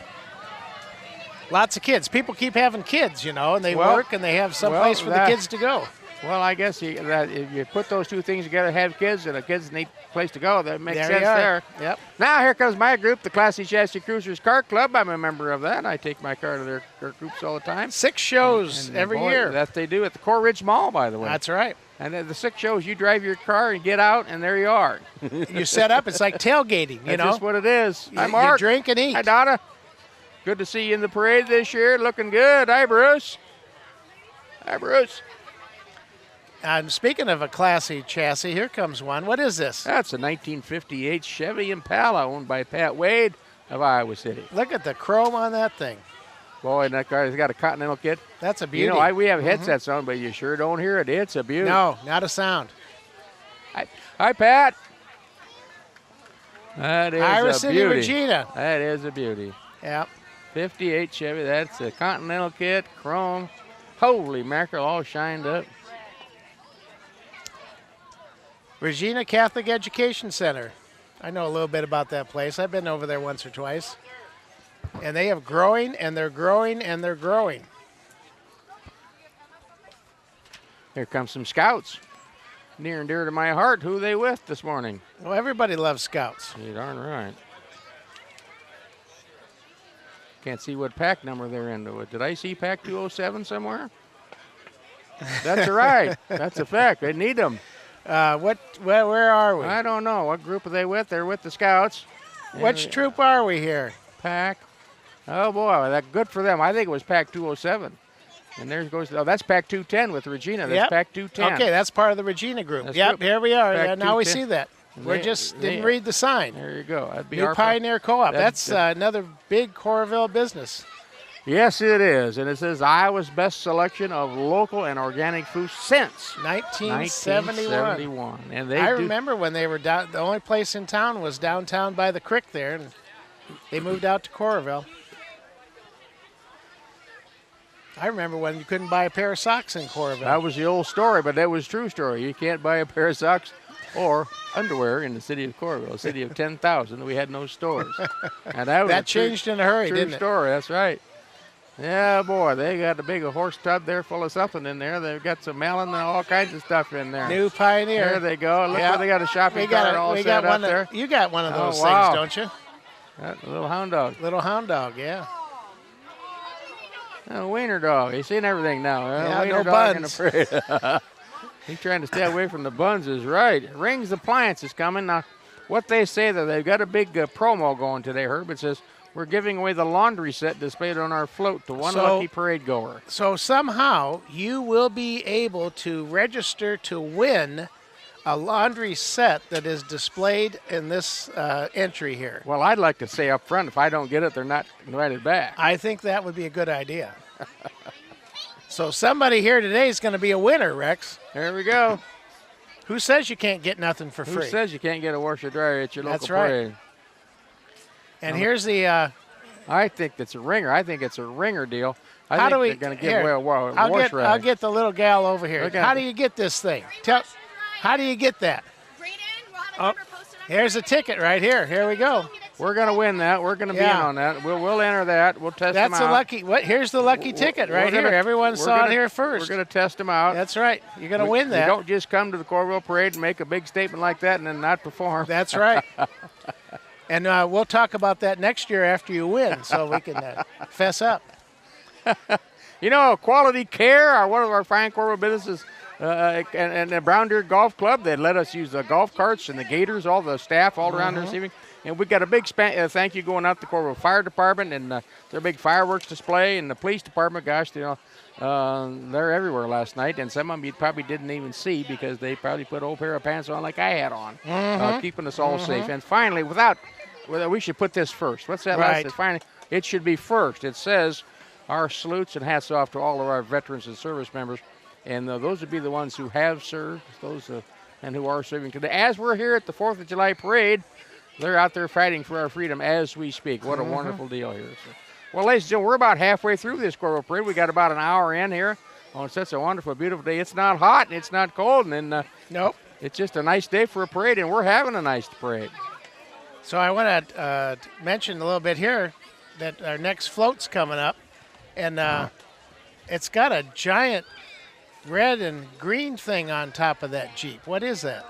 Speaker 2: Lots of kids. People keep having kids, and they work and they have some place for the kids to go.
Speaker 1: Well, I guess if you put those two things together, have kids and a kids need a place to go, that makes sense there.
Speaker 2: Yep.
Speaker 1: Now here comes my group, the Classy Chassis Cruisers Car Club. I'm a member of that. I take my car to their groups all the time.
Speaker 2: 6 shows every year.
Speaker 1: That they do at the Coral Ridge Mall, by the way.
Speaker 2: That's right.
Speaker 1: And the 6 shows, you drive your car and get out, and there you are.
Speaker 2: You set up. It's like tailgating,
Speaker 1: That's just what it is.
Speaker 2: You,
Speaker 1: Hi, Mark.
Speaker 2: You drink and eat.
Speaker 1: Hi, Donna. Good to see you in the parade this year. Looking good. Hi, Bruce. Hi, Bruce.
Speaker 2: And speaking of a classy chassis, here comes one. What is this?
Speaker 1: That's a 1958 Chevy Impala owned by Pat Wade of Iowa City.
Speaker 2: Look at the chrome on that thing.
Speaker 1: Boy, and that car has got a Continental kit.
Speaker 2: That's a beauty.
Speaker 1: We have headsets on, but you sure don't hear it. It's a beauty.
Speaker 2: No, not a sound.
Speaker 1: Hi, Pat. That is
Speaker 2: Iowa
Speaker 1: a
Speaker 2: City,
Speaker 1: beauty.
Speaker 2: Regina.
Speaker 1: That is a beauty.
Speaker 2: Yep.
Speaker 1: 58 Chevy. That's a Continental kit, chrome. Holy mackerel, all shined up.
Speaker 2: Regina Catholic Education Center. I know a little bit about that place. I've been over there once or twice. And they have growing, and they're growing, and they're growing.
Speaker 1: Here comes some Scouts. Near and dear to my heart. Who are they with this morning?
Speaker 2: Well, everybody loves Scouts.
Speaker 1: You're darn right. Can't see what pack number they're into. Did I see pack 207 somewhere? That's right. That's a fact. They need them.
Speaker 2: Where are we?
Speaker 1: I don't know. What group are they with? They're with the Scouts.
Speaker 2: Which troop are we here?
Speaker 1: Pack. Oh, boy. That's good for them. I think it was pack 207. And there goes, that's pack 210 with Regina. That's pack 210.
Speaker 2: Okay, that's part of the Regina group.
Speaker 1: That's
Speaker 2: yep,
Speaker 1: group.
Speaker 2: here we are.
Speaker 1: Pack
Speaker 2: Yeah, now we
Speaker 1: 210.
Speaker 2: see that. We just didn't read the sign.
Speaker 1: There you go. That'd be
Speaker 2: New
Speaker 1: our
Speaker 2: Pioneer Co-op. That's another big Coralville business.
Speaker 1: Yes, it is. And it says Iowa's best selection of local and organic food since
Speaker 2: 1971.
Speaker 1: And
Speaker 2: I remember when they were down. The only place in town was downtown by the creek there, and they moved out to Coralville. I remember when you couldn't buy a pair of socks in Coralville.
Speaker 1: That was the old story, but that was true story. You can't buy a pair of socks or underwear in the city of Coralville, a city of 10,000. We had no stores. And that was
Speaker 2: That changed in a hurry,
Speaker 1: true
Speaker 2: didn't it?
Speaker 1: story. That's right. Yeah, boy, they got a big horse tub there full of something in there. They've got some melon and all kinds of stuff in there.
Speaker 2: New Pioneer.
Speaker 1: There they go. Look
Speaker 2: Yeah.
Speaker 1: where they got a shopping cart all set up there.
Speaker 2: You got one of
Speaker 1: Oh,
Speaker 2: those
Speaker 1: wow.
Speaker 2: things, don't you?
Speaker 1: That little hound dog.
Speaker 2: Little hound dog, yeah.
Speaker 1: A wiener dog. He's seen everything now.
Speaker 2: Yeah,
Speaker 1: Wiener
Speaker 2: no
Speaker 1: dog in
Speaker 2: buns.
Speaker 1: the parade. He's trying to stay away from the buns is right. Rings Appliance is coming. Now, what they say that they've got a big promo going today, Herb. It says, we're giving away the laundry set displayed on our float to one lucky parade goer.
Speaker 2: So somehow you will be able to register to win a laundry set that is displayed in this entry here.
Speaker 1: Well, I'd like to say up front, if I don't get it, they're not invited back.
Speaker 2: I think that would be a good idea. So somebody here today is going to be a winner, Rex.
Speaker 1: There we go.
Speaker 2: Who says you can't get nothing for
Speaker 1: Who
Speaker 2: free?
Speaker 1: says you can't get a washer dryer at your local
Speaker 2: That's right.
Speaker 1: parade?
Speaker 2: And here's the.
Speaker 1: I think it's a ringer. I think it's a ringer deal. I
Speaker 2: How
Speaker 1: think
Speaker 2: do we?
Speaker 1: they're going to give
Speaker 2: here,
Speaker 1: away a wash rag.
Speaker 2: I'll get the little gal over here.
Speaker 1: Look at
Speaker 2: How
Speaker 1: it.
Speaker 2: do you get this thing? How do you get that?
Speaker 5: Right in. We'll have a
Speaker 2: Oh,
Speaker 5: number posted on
Speaker 2: here's a ticket right here. Here we go.
Speaker 1: We're going to win that. We're going to be in
Speaker 2: Yeah.
Speaker 1: on that. We'll enter that. We'll test them
Speaker 2: That's
Speaker 1: out.
Speaker 2: a lucky. What? Here's the lucky ticket right
Speaker 1: We're
Speaker 2: here.
Speaker 1: gonna-
Speaker 2: Everyone
Speaker 1: we're
Speaker 2: saw
Speaker 1: gonna-
Speaker 2: it here first.
Speaker 1: We're going to test them out.
Speaker 2: That's right. You're going to win
Speaker 1: You
Speaker 2: that.
Speaker 1: don't just come to the Coralville Parade and make a big statement like that and then not perform.
Speaker 2: That's right. And we'll talk about that next year after you win, so we can fess up.
Speaker 1: You know, Quality Care, one of our fine Coralville businesses, and the Brown Deer Golf Club, they let us use the golf carts and the gators, all the staff all around the receiving. And we got a big thank you going out to the Coralville Fire Department and their big fireworks display, and the police department. Gosh, they're everywhere last night, and some of them you probably didn't even see because they probably put an old pair of pants on like I had on, keeping us all safe. And finally, we should put this first. What's that
Speaker 2: Right.
Speaker 1: last? Finally, it should be first. It says our salutes and hats off to all of our veterans and service members, and those would be the ones who have served, and who are serving today. As we're here at the 4th of July parade, they're out there fighting for our freedom as we speak. What a wonderful deal here. So, well, ladies and gentlemen, we're about halfway through this Coralville parade. We got about an hour in here. Oh, it's such a wonderful, beautiful day. It's not hot and it's not cold, and
Speaker 2: Nope.
Speaker 1: it's just a nice day for a parade, and we're having a nice parade.
Speaker 2: So I want to mention a little bit here that our next float's coming up, and it's got a giant red and green thing on top of that Jeep. What is that?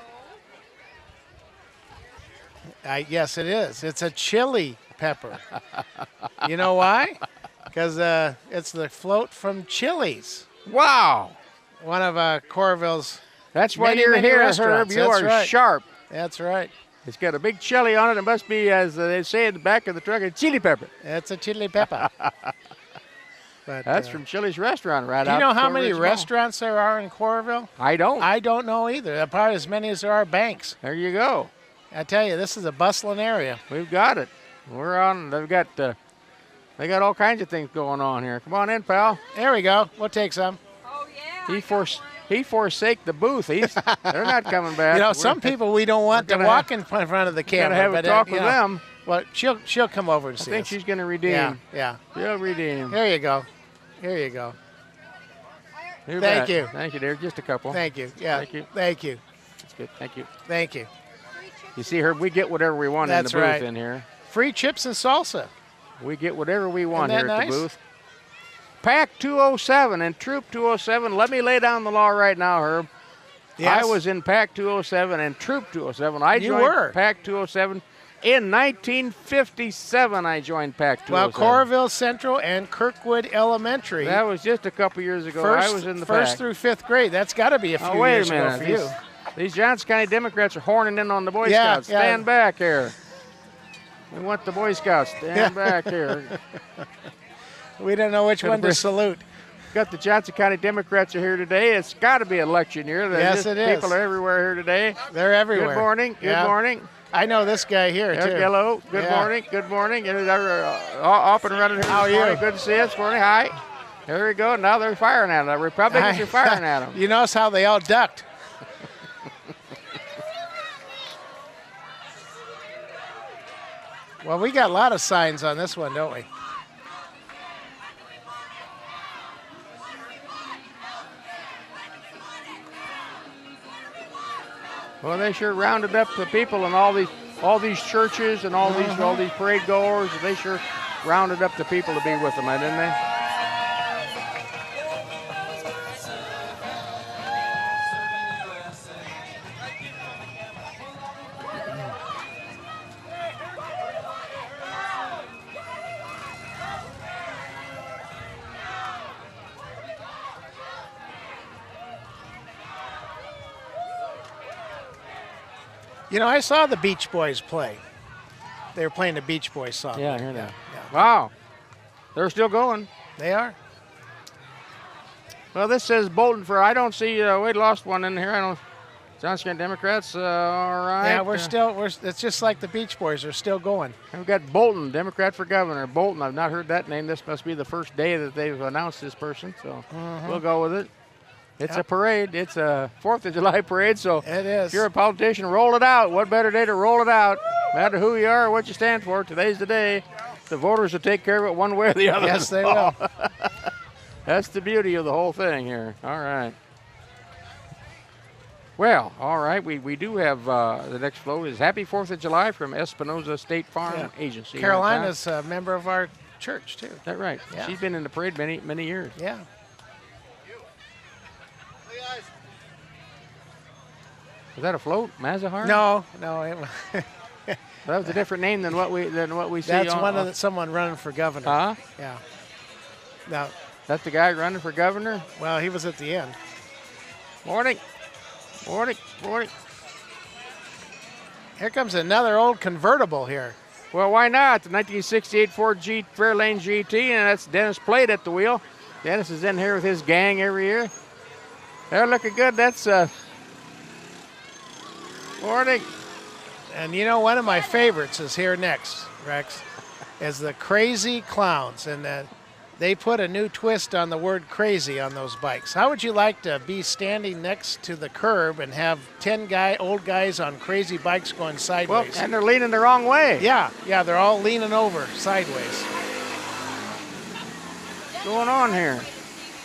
Speaker 2: Yes, it is. It's a chili pepper. You know why? Because it's the float from Chili's,
Speaker 1: Wow.
Speaker 2: one of Coralville's.
Speaker 1: That's why
Speaker 2: Many,
Speaker 1: you're
Speaker 2: many
Speaker 1: here, Herb.
Speaker 2: restaurants.
Speaker 1: You
Speaker 2: That's
Speaker 1: are
Speaker 2: right.
Speaker 1: sharp.
Speaker 2: That's right.
Speaker 1: It's got a big chili on it. It must be, as they say in the back of the truck, a chili pepper.
Speaker 2: It's a chili pepper. But,
Speaker 1: That's from Chili's restaurant right
Speaker 2: Do you
Speaker 1: out
Speaker 2: know how
Speaker 1: Coralville
Speaker 2: many
Speaker 1: Mall.
Speaker 2: restaurants there are in Coralville?
Speaker 1: I don't.
Speaker 2: I don't know either. Probably as many as there are banks.
Speaker 1: There you go.
Speaker 2: I tell you, this is a bustling area.
Speaker 1: We've got it. We're on. They got all kinds of things going on here. Come on in, pal.
Speaker 2: There we go. We'll take some.
Speaker 5: Oh, yeah.
Speaker 1: He forsake the booth. They're not coming back.
Speaker 2: You know, some people we don't want to
Speaker 1: gonna
Speaker 2: walk in front of the camera.
Speaker 1: Gotta have a
Speaker 2: but,
Speaker 1: talk
Speaker 2: you
Speaker 1: with
Speaker 2: know,
Speaker 1: them.
Speaker 2: Well, she'll come over and
Speaker 1: I
Speaker 2: see
Speaker 1: think
Speaker 2: us.
Speaker 1: she's going to redeem.
Speaker 2: Yeah.
Speaker 1: She'll redeem.
Speaker 2: There you go. Here you go.
Speaker 1: You
Speaker 2: Thank
Speaker 1: bet.
Speaker 2: you.
Speaker 1: Thank you, dear. Just a couple.
Speaker 2: Thank you. Yeah.
Speaker 1: Thank you.
Speaker 2: Thank you.
Speaker 1: That's good. Thank you.
Speaker 2: Thank you.
Speaker 1: You see, Herb, we get whatever we want
Speaker 2: That's
Speaker 1: in the booth
Speaker 2: right.
Speaker 1: in here.
Speaker 2: Free chips and salsa.
Speaker 1: We get whatever we want
Speaker 2: Isn't
Speaker 1: here
Speaker 2: that
Speaker 1: at the
Speaker 2: nice?
Speaker 1: booth. Pack 207 and Troop 207. Let me lay down the law right now, Herb.
Speaker 2: Yes.
Speaker 1: I was in Pack 207 and Troop 207. I
Speaker 2: You
Speaker 1: joined
Speaker 2: were.
Speaker 1: Pack 207 in 1957. I joined Pack
Speaker 2: Well,
Speaker 1: 207.
Speaker 2: Coralville Central and Kirkwood Elementary.
Speaker 1: That was just a couple years ago.
Speaker 2: first,
Speaker 1: I was in the
Speaker 2: first
Speaker 1: pack.
Speaker 2: through fifth grade. That's got to be a few
Speaker 1: Oh, wait
Speaker 2: years
Speaker 1: a minute.
Speaker 2: ago for you.
Speaker 1: These Johnson County Democrats are horning in on the Boy
Speaker 2: Yeah,
Speaker 1: Scouts.
Speaker 2: yeah.
Speaker 1: Stand back here. We want the Boy Scouts. Stand back here.
Speaker 2: We don't know which one to salute.
Speaker 1: Got the Johnson County Democrats are here today. It's got to be election year.
Speaker 2: Yes, it is.
Speaker 1: People are everywhere here today.
Speaker 2: They're everywhere.
Speaker 1: Good morning. Good
Speaker 2: Yeah.
Speaker 1: morning.
Speaker 2: I know this guy here, too.
Speaker 1: Hello. Good
Speaker 2: Yeah.
Speaker 1: morning. Good morning. And they're up and running here
Speaker 2: How
Speaker 1: this
Speaker 2: are
Speaker 1: morning.
Speaker 2: you?
Speaker 1: Good to see us. Morning. Hi. There we go. Now they're firing at them. The Republicans are firing at them.
Speaker 2: You notice how they all ducked. Well, we got a lot of signs on this one, don't we?
Speaker 1: Well, they sure rounded up the people and all these churches and all these parade goers. They sure rounded up the people to be with them, didn't they?
Speaker 2: You know, I saw the Beach Boys play. They were playing the Beach Boys song.
Speaker 1: Yeah, I hear that.
Speaker 2: Yeah.
Speaker 1: Wow. They're still going.
Speaker 2: They are.
Speaker 1: Well, this says Bolton for, I don't see, we lost one in here. I don't, Johnson County Democrats, all right.
Speaker 2: Yeah, it's just like the Beach Boys are still going.
Speaker 1: And we've got Bolton, Democrat for governor. Bolton, I've not heard that name. This must be the first day that they've announced this person, so we'll go with it. It's a parade. It's a 4th of July parade, so
Speaker 2: it is.
Speaker 1: If you're a politician, roll it out. What better day to roll it out? No matter who you are or what you stand for, today's the day. The voters will take care of it one way or the other.
Speaker 2: Yes, they will.
Speaker 1: That's the beauty of the whole thing here. All right. Well, all right. We do have the next flow is Happy 4th of July from Espinosa State Farm Agency.
Speaker 2: Carolina's a member of our church, too.
Speaker 1: Is that right?
Speaker 2: Yeah.
Speaker 1: She's been in the parade many years.
Speaker 2: Yeah.
Speaker 1: Was that a float, Mazahar?
Speaker 2: No.
Speaker 1: That was a different name than what we see.
Speaker 2: That's someone running for governor.
Speaker 1: Huh?
Speaker 2: Yeah. Now,
Speaker 1: that's the guy running for governor?
Speaker 2: Well, he was at the end.
Speaker 1: Morning.
Speaker 2: Here comes another old convertible here.
Speaker 1: Well, why not? The 1968 Ford Fairlane GT, and that's Dennis Plate at the wheel. Dennis is in here with his gang every year. They're looking good. That's morning.
Speaker 2: And you know, one of my favorites is here next, Rex, is the Crazy Clowns. And they put a new twist on the word crazy on those bikes. How would you like to be standing next to the curb and have 10 old guys on crazy bikes going sideways?
Speaker 1: Well, and they're leaning the wrong way.
Speaker 2: Yeah, they're all leaning over sideways.
Speaker 1: What's going on here?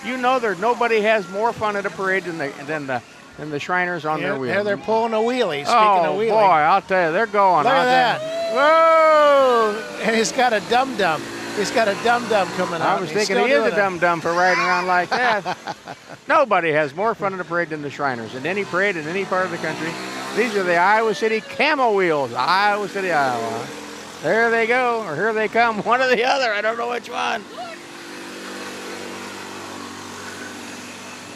Speaker 1: You know, nobody has more fun at a parade than the Shriners on their wheels.
Speaker 2: There they're pulling a wheelie. Speaking of wheelie.
Speaker 1: Oh, boy, I'll tell you, they're going.
Speaker 2: Look at that. Whoa! And he's got a dum-dum. He's got a dum-dum coming out.
Speaker 1: I was thinking he is a dum-dum for riding around like that. Nobody has more fun at a parade than the Shriners. In any parade in any part of the country. These are the Iowa City Camo Wheels. Iowa City, Iowa. There they go, or here they come, one or the other. I don't know which one.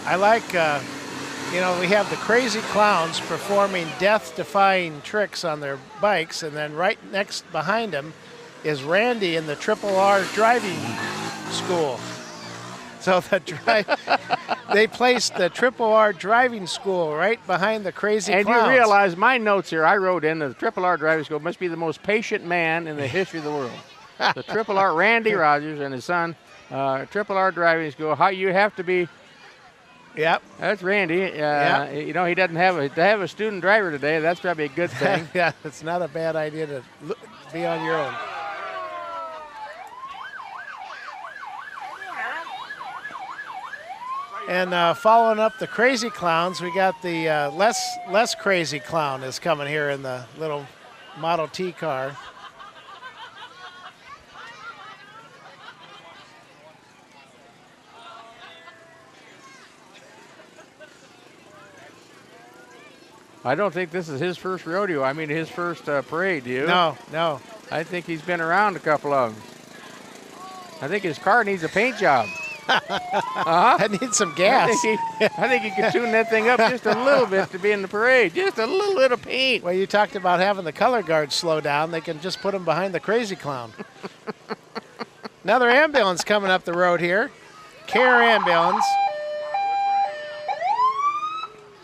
Speaker 2: I like, we have the Crazy Clowns performing death-defying tricks on their bikes, and then right next behind them is Randy in the Triple R driving school. So they placed the Triple R driving school right behind the Crazy Clowns.
Speaker 1: And you realize my notes here, I wrote in the Triple R driving school must be the most patient man in the history of the world. The Triple R, Randy Rogers and his son, Triple R driving school. How you have to be.
Speaker 2: Yep.
Speaker 1: That's Randy. He doesn't have a student driver today. That's probably a good thing.
Speaker 2: Yeah, it's not a bad idea to be on your own. And following up the Crazy Clowns, we got the less crazy clown is coming here in the little Model T car.
Speaker 1: I don't think this is his first rodeo. I mean, his first parade, do you?
Speaker 2: No.
Speaker 1: I think he's been around a couple of them. I think his car needs a paint job.
Speaker 2: I need some gas.
Speaker 1: I think he could tune that thing up just a little bit to be in the parade. Just a little bit of paint.
Speaker 2: Well, you talked about having the color guards slow down. They can just put him behind the Crazy Clown. Another ambulance coming up the road here. Care Ambulance.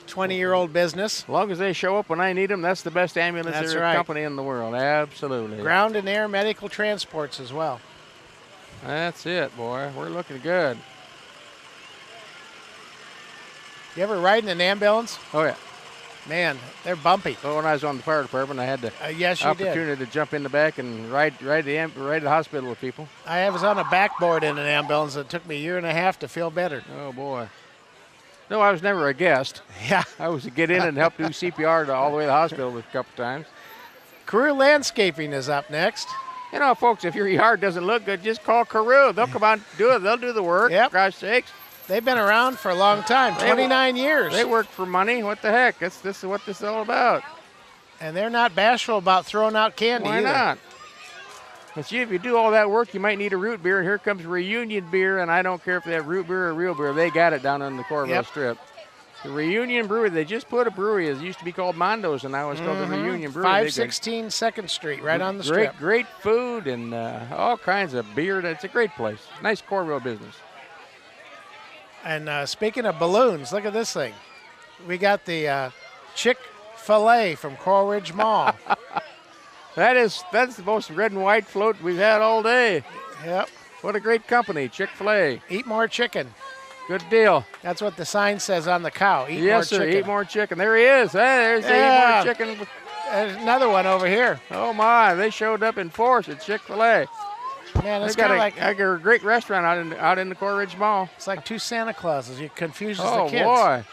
Speaker 2: 20-year-old business.
Speaker 1: As long as they show up when I need them, that's the best ambulance company in the world. Absolutely.
Speaker 2: Ground and air medical transports as well.
Speaker 1: That's it, boy. We're looking good.
Speaker 2: You ever ride in an ambulance?
Speaker 1: Oh, yeah.
Speaker 2: Man, they're bumpy.
Speaker 1: Well, when I was on the fire department, I had the opportunity to jump in the back and ride the hospital with people.
Speaker 2: I was on a backboard in an ambulance. It took me a year and a half to feel better.
Speaker 1: Oh, boy. No, I was never a guest.
Speaker 2: Yeah.
Speaker 1: I was to get in and help do CPR all the way to the hospital a couple times.
Speaker 2: Career Landscaping is up next.
Speaker 1: You know, folks, if your yard doesn't look good, just call Carew. They'll come out and do it. They'll do the work.
Speaker 2: Yep.
Speaker 1: For gosh sakes.
Speaker 2: They've been around for a long time, 29 years.
Speaker 1: They work for money. What the heck? This is what this is all about.
Speaker 2: And they're not bashful about throwing out candy
Speaker 1: Why
Speaker 2: either.
Speaker 1: not? But see, if you do all that work, you might need a root beer. And here comes Reunion beer, and I don't care if they have root beer or real beer. They got it down on the Coralville Strip. The Reunion Brewery, they just put a brewery. It used to be called Mondo's, and now it's called the Reunion Brewery.
Speaker 2: 516 2nd Street, right on the strip.
Speaker 1: Great food and all kinds of beer. It's a great place. Nice Coralville business.
Speaker 2: And speaking of balloons, look at this thing. We got the Chick-fil-A from Coral Ridge Mall.
Speaker 1: That's the most red and white float we've had all day.
Speaker 2: Yep.
Speaker 1: What a great company, Chick-fil-A.
Speaker 2: Eat more chicken.
Speaker 1: Good deal.
Speaker 2: That's what the sign says on the cow. Eat more
Speaker 1: Yes, sir.
Speaker 2: chicken.
Speaker 1: Eat more chicken. There he is. Hey, there's the eat more chicken.
Speaker 2: There's another one over here.
Speaker 1: Oh, my. They showed up in force at Chick-fil-A.
Speaker 2: Man, it's
Speaker 1: They got
Speaker 2: kind of like
Speaker 1: a great restaurant out in the Coral Ridge Mall.
Speaker 2: it's like two Santa Clauses. It confuses
Speaker 1: Oh,
Speaker 2: the kids.
Speaker 1: boy.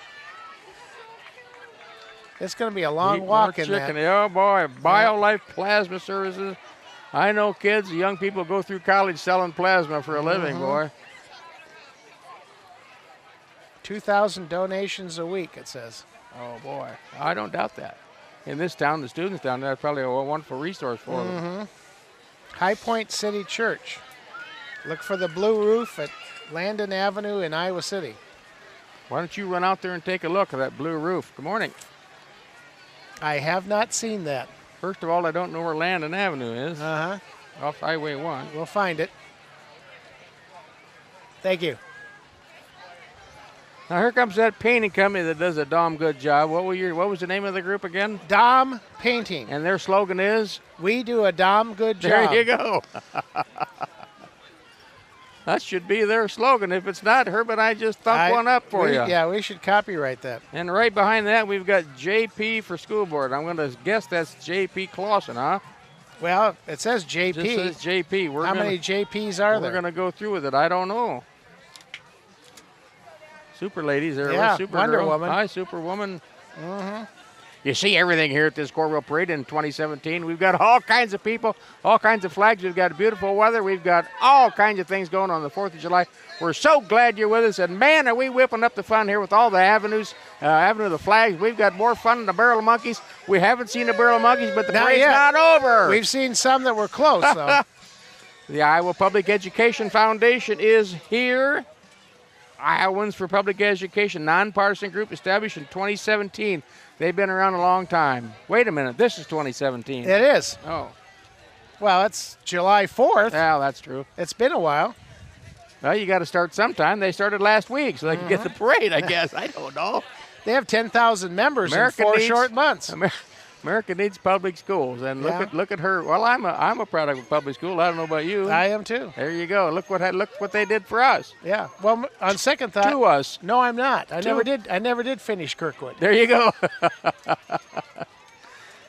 Speaker 2: It's going to be a long
Speaker 1: Eat
Speaker 2: walk
Speaker 1: more
Speaker 2: in
Speaker 1: chicken.
Speaker 2: that.
Speaker 1: Oh, boy. BioLife Plasma Services. I know kids, young people go through college selling plasma for a living, boy.
Speaker 2: 2,000 donations a week, it says.
Speaker 1: Oh, boy. I don't doubt that. In this town, the students down there are probably a wonderful resource for them.
Speaker 2: High Point City Church. Look for the blue roof at Landon Avenue in Iowa City.
Speaker 1: Why don't you run out there and take a look at that blue roof? Good morning.
Speaker 2: I have not seen that.
Speaker 1: First of all, I don't know where Landon Avenue is.
Speaker 2: Uh-huh.
Speaker 1: Off Highway 1.
Speaker 2: We'll find it. Thank you.
Speaker 1: Now here comes that painting company that does a damn good job. What was the name of the group again?
Speaker 2: Dom Painting.
Speaker 1: And their slogan is?
Speaker 2: We do a damn good job.
Speaker 1: There you go. That should be their slogan. If it's not, Herb and I just thump one up for you.
Speaker 2: Yeah, we should copyright that.
Speaker 1: And right behind that, we've got JP for School Board. I'm going to guess that's JP Clausen, huh?
Speaker 2: Well, it says JP.
Speaker 1: Just says JP.
Speaker 2: How many JPs are
Speaker 1: We're
Speaker 2: there?
Speaker 1: going to go through with it. I don't know. Super ladies there.
Speaker 2: Yeah,
Speaker 1: Super
Speaker 2: Wonder
Speaker 1: Girl.
Speaker 2: Woman.
Speaker 1: Hi, Superwoman. You see everything here at this Coralville Parade in 2017. We've got all kinds of people, all kinds of flags. We've got beautiful weather. We've got all kinds of things going on the 4th of July. We're so glad you're with us. And, man, are we whipping up the fun here with all the avenues, Avenue of the Flags. We've got more fun than the Barrel of Monkeys. We haven't seen the Barrel of Monkeys, but the parade's not over.
Speaker 2: We've seen some that were close, though.
Speaker 1: The Iowa Public Education Foundation is here. Iowans for Public Education, nonpartisan group established in 2017. They've been around a long time. Wait a minute, this is 2017.
Speaker 2: It is.
Speaker 1: Oh.
Speaker 2: Well, it's July 4th.
Speaker 1: Yeah, that's true.
Speaker 2: It's been a while.
Speaker 1: Well, you got to start sometime. They started last week, so they can get the parade, I guess. I don't know.
Speaker 2: They have 10,000 members
Speaker 1: America
Speaker 2: in 4
Speaker 1: needs-
Speaker 2: short months.
Speaker 1: America needs public schools, and look at her. Well, I'm a product of public school. I don't know about you.
Speaker 2: I am too.
Speaker 1: There you go. Look what they did for us.
Speaker 2: Yeah. Well, on second thought,
Speaker 1: To us.
Speaker 2: no, I'm not. I
Speaker 1: To-
Speaker 2: never did finish Kirkwood.
Speaker 1: There you go.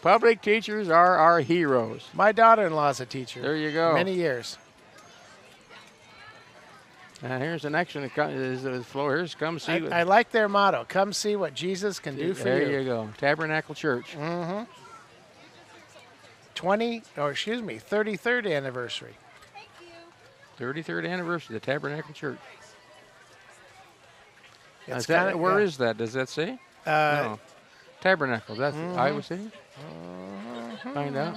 Speaker 1: Public teachers are our heroes.
Speaker 2: My daughter-in-law's a teacher.
Speaker 1: There you go.
Speaker 2: Many years.
Speaker 1: Here's the next one. Is Flo. Here's come see.
Speaker 2: I like their motto. Come see what Jesus can do for
Speaker 1: there
Speaker 2: you.
Speaker 1: you go. Tabernacle Church.
Speaker 2: 33rd anniversary.
Speaker 1: 33rd anniversary of the Tabernacle Church.
Speaker 2: It's
Speaker 1: Where is that? Does that say? No. Tabernacle. That's Iowa City? Find out.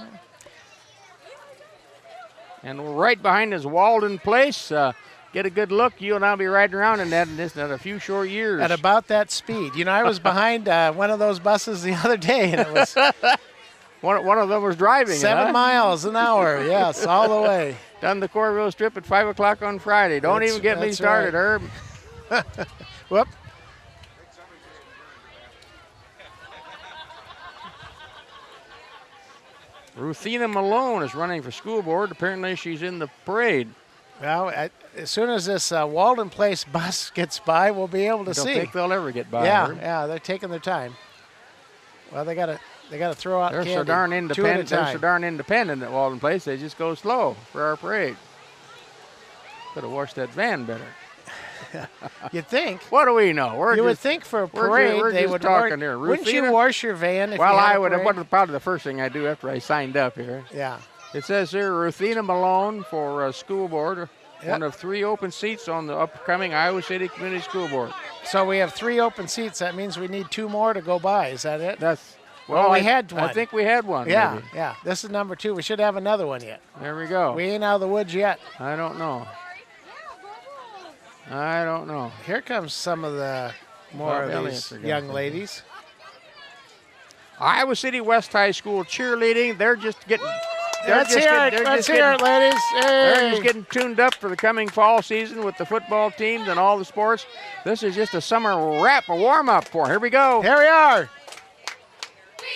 Speaker 1: And right behind is Walden Place. Get a good look. You and I'll be riding around in that in a few short years.
Speaker 2: At about that speed. You know, I was behind one of those buses the other day, and it was
Speaker 1: one of them was driving.
Speaker 2: 7 miles an hour. Yes, all the way.
Speaker 1: Done the Coralville Strip at 5 o'clock on Friday. Don't even get me
Speaker 2: that's
Speaker 1: started,
Speaker 2: right.
Speaker 1: Herb.
Speaker 2: Whoop.
Speaker 1: Ruthina Malone is running for school board. Apparently she's in the parade.
Speaker 2: Well, as soon as this Walden Place bus gets by, we'll be able to
Speaker 1: I don't
Speaker 2: see.
Speaker 1: think they'll ever get by.
Speaker 2: Yeah,
Speaker 1: Herb.
Speaker 2: yeah, they're taking their time. Well, they gotta throw out
Speaker 1: They're
Speaker 2: candy.
Speaker 1: so darn
Speaker 2: 2 at a
Speaker 1: independent. They're so
Speaker 2: time.
Speaker 1: darn independent at Walden Place. They just go slow for our parade. Could have washed that van better.
Speaker 2: You'd think.
Speaker 1: What do we know?
Speaker 2: You would think for a parade
Speaker 1: we're
Speaker 2: they
Speaker 1: just
Speaker 2: would
Speaker 1: talking here.
Speaker 2: Wouldn't you
Speaker 1: Rufina?
Speaker 2: wash your van if
Speaker 1: Well,
Speaker 2: you had
Speaker 1: I
Speaker 2: a
Speaker 1: would.
Speaker 2: parade?
Speaker 1: What probably the first thing I do after I signed up here.
Speaker 2: Yeah.
Speaker 1: It says here, Ruthina Malone for school board,
Speaker 2: Yep.
Speaker 1: one of 3 open seats on the upcoming Iowa City Community School Board.
Speaker 2: So we have 3 open seats. That means we need 2 more to go by. Is that it?
Speaker 1: That's
Speaker 2: Well, we
Speaker 1: I-
Speaker 2: had one.
Speaker 1: I think we had one.
Speaker 2: Yeah,
Speaker 1: maybe.
Speaker 2: yeah. This is number 2. We should have another one yet.
Speaker 1: There we go.
Speaker 2: We ain't out of the woods yet.
Speaker 1: I don't know. I don't know.
Speaker 2: Here comes some of the more
Speaker 1: Bob
Speaker 2: of
Speaker 1: Elliott
Speaker 2: these
Speaker 1: forgot
Speaker 2: young
Speaker 1: something.
Speaker 2: ladies.
Speaker 1: Iowa City West High School cheerleading. They're just getting.
Speaker 2: Let's hear it. Let's hear it, ladies.
Speaker 1: They're
Speaker 2: Hey.
Speaker 1: just getting tuned up for the coming fall season with the football teams and all the sports. This is just a summer wrap, a warm-up for 'em. Here we go.
Speaker 2: Here we are.
Speaker 5: We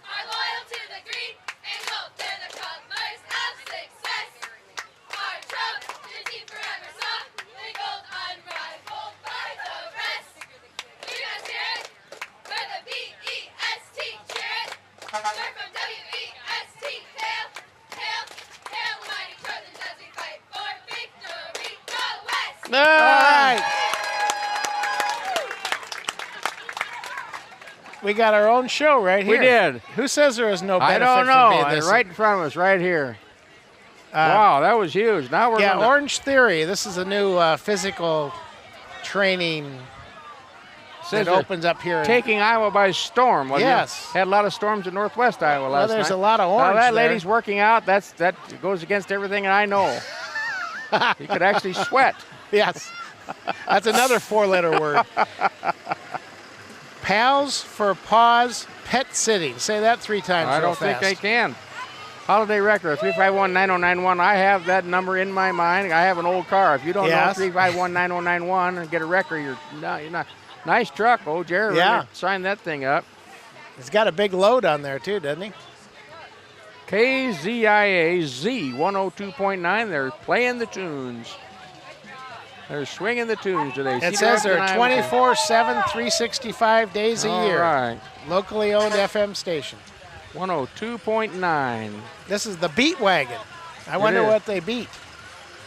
Speaker 5: are loyal to the green and hope they're the colors of success. Our Trojan team forever saw the gold unrivaled by the rest. You guys hear it? We're the B-E-S-T, cheer it. We're from W-E-S-T, hail, hail, hail, mighty Trojans as we fight for victory. Go West!
Speaker 2: All right. We got our own show right here.
Speaker 1: We did.
Speaker 2: Who says there is no
Speaker 1: I
Speaker 2: benefit
Speaker 1: don't
Speaker 2: from
Speaker 1: know.
Speaker 2: being
Speaker 1: And
Speaker 2: this?
Speaker 1: right in front of us, right here. Wow, that was huge. Now we're
Speaker 2: Yeah,
Speaker 1: gonna,
Speaker 2: Orange Theory. This is a new physical training
Speaker 1: says
Speaker 2: that
Speaker 1: they're
Speaker 2: opens up here.
Speaker 1: taking Iowa by storm. Well,
Speaker 2: Yes.
Speaker 1: Had a lot of storms in northwest Iowa
Speaker 2: Well,
Speaker 1: last
Speaker 2: there's
Speaker 1: night.
Speaker 2: a lot of
Speaker 1: Now
Speaker 2: orange
Speaker 1: that
Speaker 2: there.
Speaker 1: lady's working out. That goes against everything I know. You could actually sweat.
Speaker 2: Yes. That's another 4-letter word. Pals for Paws Pet Sitting. Say that 3 times
Speaker 1: I
Speaker 2: real
Speaker 1: don't think
Speaker 2: fast.
Speaker 1: they can. Holiday record 351-9091. I have that number in my mind. I have an old car. If you don't
Speaker 2: Yes.
Speaker 1: know 351-9091 and get a record, you're not. Nice truck, old Jerry.
Speaker 2: Yeah.
Speaker 1: Sign that thing up.
Speaker 2: He's got a big load on there too, doesn't he?
Speaker 1: KZIA Z 102.9. They're playing the tunes. They're swinging the tunes today.
Speaker 2: It
Speaker 1: Cedar
Speaker 2: says they're
Speaker 1: Rapids,
Speaker 2: 24/7, 365 days a
Speaker 1: All
Speaker 2: year.
Speaker 1: right.
Speaker 2: Locally owned FM station.
Speaker 1: 102.9.
Speaker 2: This is the Beat Wagon. I wonder
Speaker 1: is.
Speaker 2: what they beat.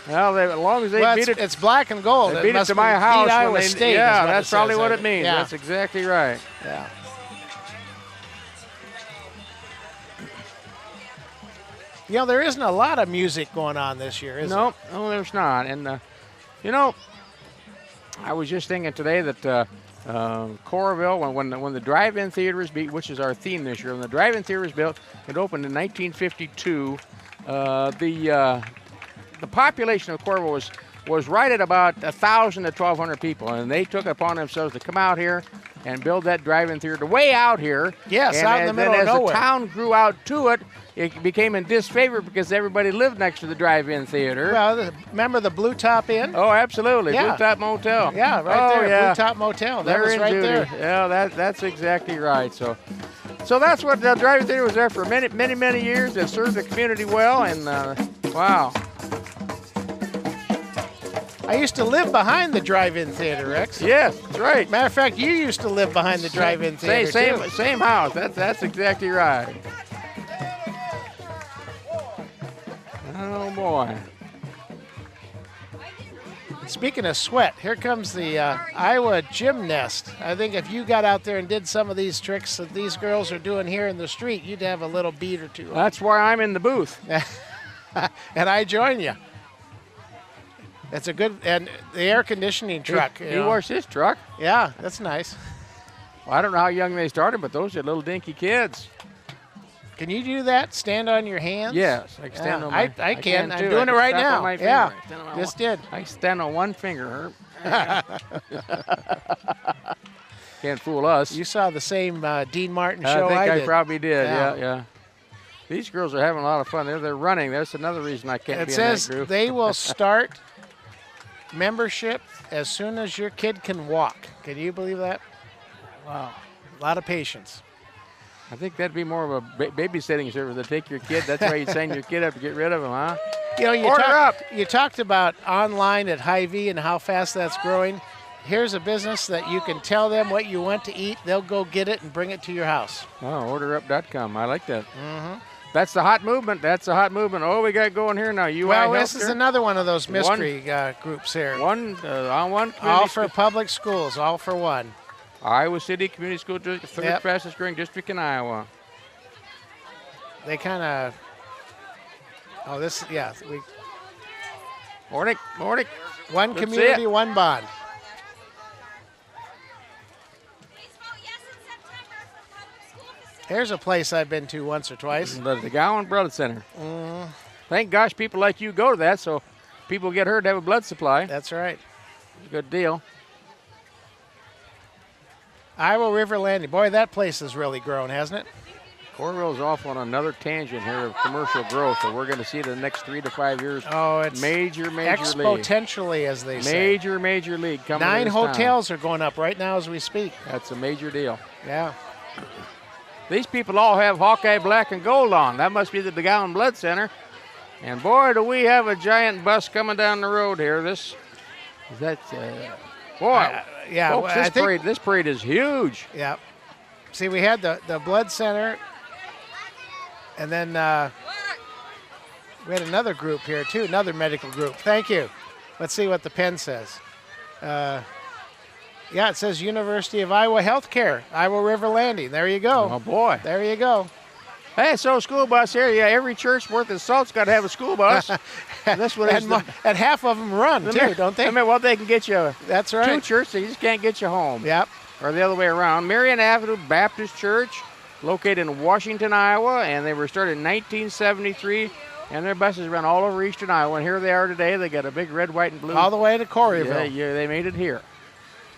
Speaker 1: Well, as long as they
Speaker 2: Well,
Speaker 1: beat it,
Speaker 2: it's black and gold.
Speaker 1: they beat it
Speaker 2: must
Speaker 1: to
Speaker 2: be
Speaker 1: my house.
Speaker 2: Beat
Speaker 1: when
Speaker 2: Iowa
Speaker 1: they-
Speaker 2: State.
Speaker 1: yeah,
Speaker 2: is what
Speaker 1: that's
Speaker 2: it
Speaker 1: probably
Speaker 2: says.
Speaker 1: what it means.
Speaker 2: Yeah.
Speaker 1: That's exactly right.
Speaker 2: Yeah. You know, there isn't a lot of music going on this year, is
Speaker 1: No, there's not. And, I was just thinking today that Coralville, when the drive-in theaters beat, which is our theme this year, when the drive-in theaters built, it opened in 1952. The population of Coralville was right at about 1,000 to 1,200 people, and they took it upon themselves to come out here and build that drive-in theater way out here.
Speaker 2: Yes,
Speaker 1: and
Speaker 2: out in the middle
Speaker 1: then
Speaker 2: of
Speaker 1: as
Speaker 2: nowhere.
Speaker 1: the town grew out to it, it became in disfavor because everybody lived next to the drive-in theater.
Speaker 2: Well, remember the Blue Top Inn?
Speaker 1: Oh, absolutely.
Speaker 2: Yeah.
Speaker 1: Blue Top Motel.
Speaker 2: Yeah, right
Speaker 1: Oh,
Speaker 2: there.
Speaker 1: yeah.
Speaker 2: Blue Top Motel. That
Speaker 1: They're
Speaker 2: was
Speaker 1: in
Speaker 2: right
Speaker 1: Judy.
Speaker 2: there.
Speaker 1: Yeah, that's exactly right. So that's what the drive-in theater was there for many years. It served the community well, and wow.
Speaker 2: I used to live behind the drive-in theater, Rex.
Speaker 1: Yes, that's right.
Speaker 2: Matter of fact, you used to live behind the drive-in theater, too.
Speaker 1: Same house. That's exactly right. Oh boy.
Speaker 2: Speaking of sweat, here comes the Iowa Gymnast. I think if you got out there and did some of these tricks that these girls are doing here in the street, you'd have a little beat or two.
Speaker 1: That's why I'm in the booth.
Speaker 2: And I join you. That's a good, and the air conditioning truck.
Speaker 1: He
Speaker 2: you know.
Speaker 1: washed his truck.
Speaker 2: Yeah, that's nice.
Speaker 1: Well, I don't know how young they started, but those are little dinky kids.
Speaker 2: Can you do that? Stand on your hands?
Speaker 1: Yes, I can stand
Speaker 2: Yeah,
Speaker 1: on my.
Speaker 2: I can. I'm
Speaker 1: too.
Speaker 2: doing
Speaker 1: I
Speaker 2: it
Speaker 1: can
Speaker 2: right
Speaker 1: strap on
Speaker 2: now.
Speaker 1: my finger.
Speaker 2: Yeah,
Speaker 1: I stand on my
Speaker 2: just
Speaker 1: one-
Speaker 2: did.
Speaker 1: I stand on one finger, Herb. Can't fool us.
Speaker 2: You saw the same Dean Martin
Speaker 1: I
Speaker 2: show
Speaker 1: think I
Speaker 2: did.
Speaker 1: probably did.
Speaker 2: Yeah.
Speaker 1: Yeah. These girls are having a lot of fun. They're running. That's another reason I can't
Speaker 2: It
Speaker 1: be
Speaker 2: says
Speaker 1: in that group.
Speaker 2: they will start membership as soon as your kid can walk. Can you believe that? Wow. A lot of patience.
Speaker 1: I think that'd be more of a babysitting service to take your kid. That's why you sign your kid up to get rid of him, huh?
Speaker 2: You know,
Speaker 1: Order up.
Speaker 2: You talked about online at Hy-Vee and how fast that's growing. Here's a business that you can tell them what you want to eat. They'll go get it and bring it to your house.
Speaker 1: Oh, orderup.com. I like that. That's the hot movement. That's the hot movement. Oh, we got going here now. UI
Speaker 2: Well, this is
Speaker 1: Healthcare.
Speaker 2: another one of those mystery groups here.
Speaker 1: One on one.
Speaker 2: All
Speaker 1: community
Speaker 2: for public schools, all for one.
Speaker 1: Iowa City Community School District, third
Speaker 2: Yep.
Speaker 1: fastest growing district in Iowa.
Speaker 2: They kind of. Oh, this, yeah.
Speaker 1: Morning.
Speaker 2: One
Speaker 1: Let's see
Speaker 2: community,
Speaker 1: it.
Speaker 2: one bond.
Speaker 5: Please vote yes in September for public school facilities.
Speaker 2: Here's a place I've been to once or twice.
Speaker 1: The Gowan Blood Center.
Speaker 2: Mm,
Speaker 1: Thank gosh people like you go to that, so people get hurt to have a blood supply.
Speaker 2: that's right.
Speaker 1: Good deal.
Speaker 2: Iowa River Landing. Boy, that place has really grown, hasn't it?
Speaker 1: Coralville's off on another tangent here of commercial growth that we're going to see in the next 3 to 5 years.
Speaker 2: Oh, it's
Speaker 1: Major league.
Speaker 2: exponentially, as they say.
Speaker 1: Major league coming to
Speaker 2: 9
Speaker 1: this town.
Speaker 2: hotels are going up right now as we speak.
Speaker 1: That's a major deal.
Speaker 2: Yeah.
Speaker 1: These people all have Hawkeye black and gold on. That must be the DeGowan Blood Center. And boy, do we have a giant bus coming down the road here. This boy,
Speaker 2: Yeah,
Speaker 1: folks,
Speaker 2: well, I think,
Speaker 1: this parade is huge.
Speaker 2: yeah. See, we had the blood center, and then we had another group here too, another medical group. Thank you. Let's see what the pen says. Yeah, it says University of Iowa Healthcare, Iowa River Landing. There you go.
Speaker 1: Oh boy.
Speaker 2: There you go.
Speaker 1: Hey, so school bus here. Yeah, every church worth its salt's got to have a school bus. This one is
Speaker 2: And half of them run too, don't they?
Speaker 1: I mean, well, they can get you
Speaker 2: That's
Speaker 1: to
Speaker 2: right.
Speaker 1: church, they just can't get you home.
Speaker 2: Yep.
Speaker 1: Or the other way around. Marion Avenue Baptist Church, located in Washington, Iowa, and they were started in 1973, and their buses run all over eastern Iowa. And here they are today. They got a big red, white, and blue.
Speaker 2: All the way to Coralville.
Speaker 1: Yeah, they made it here.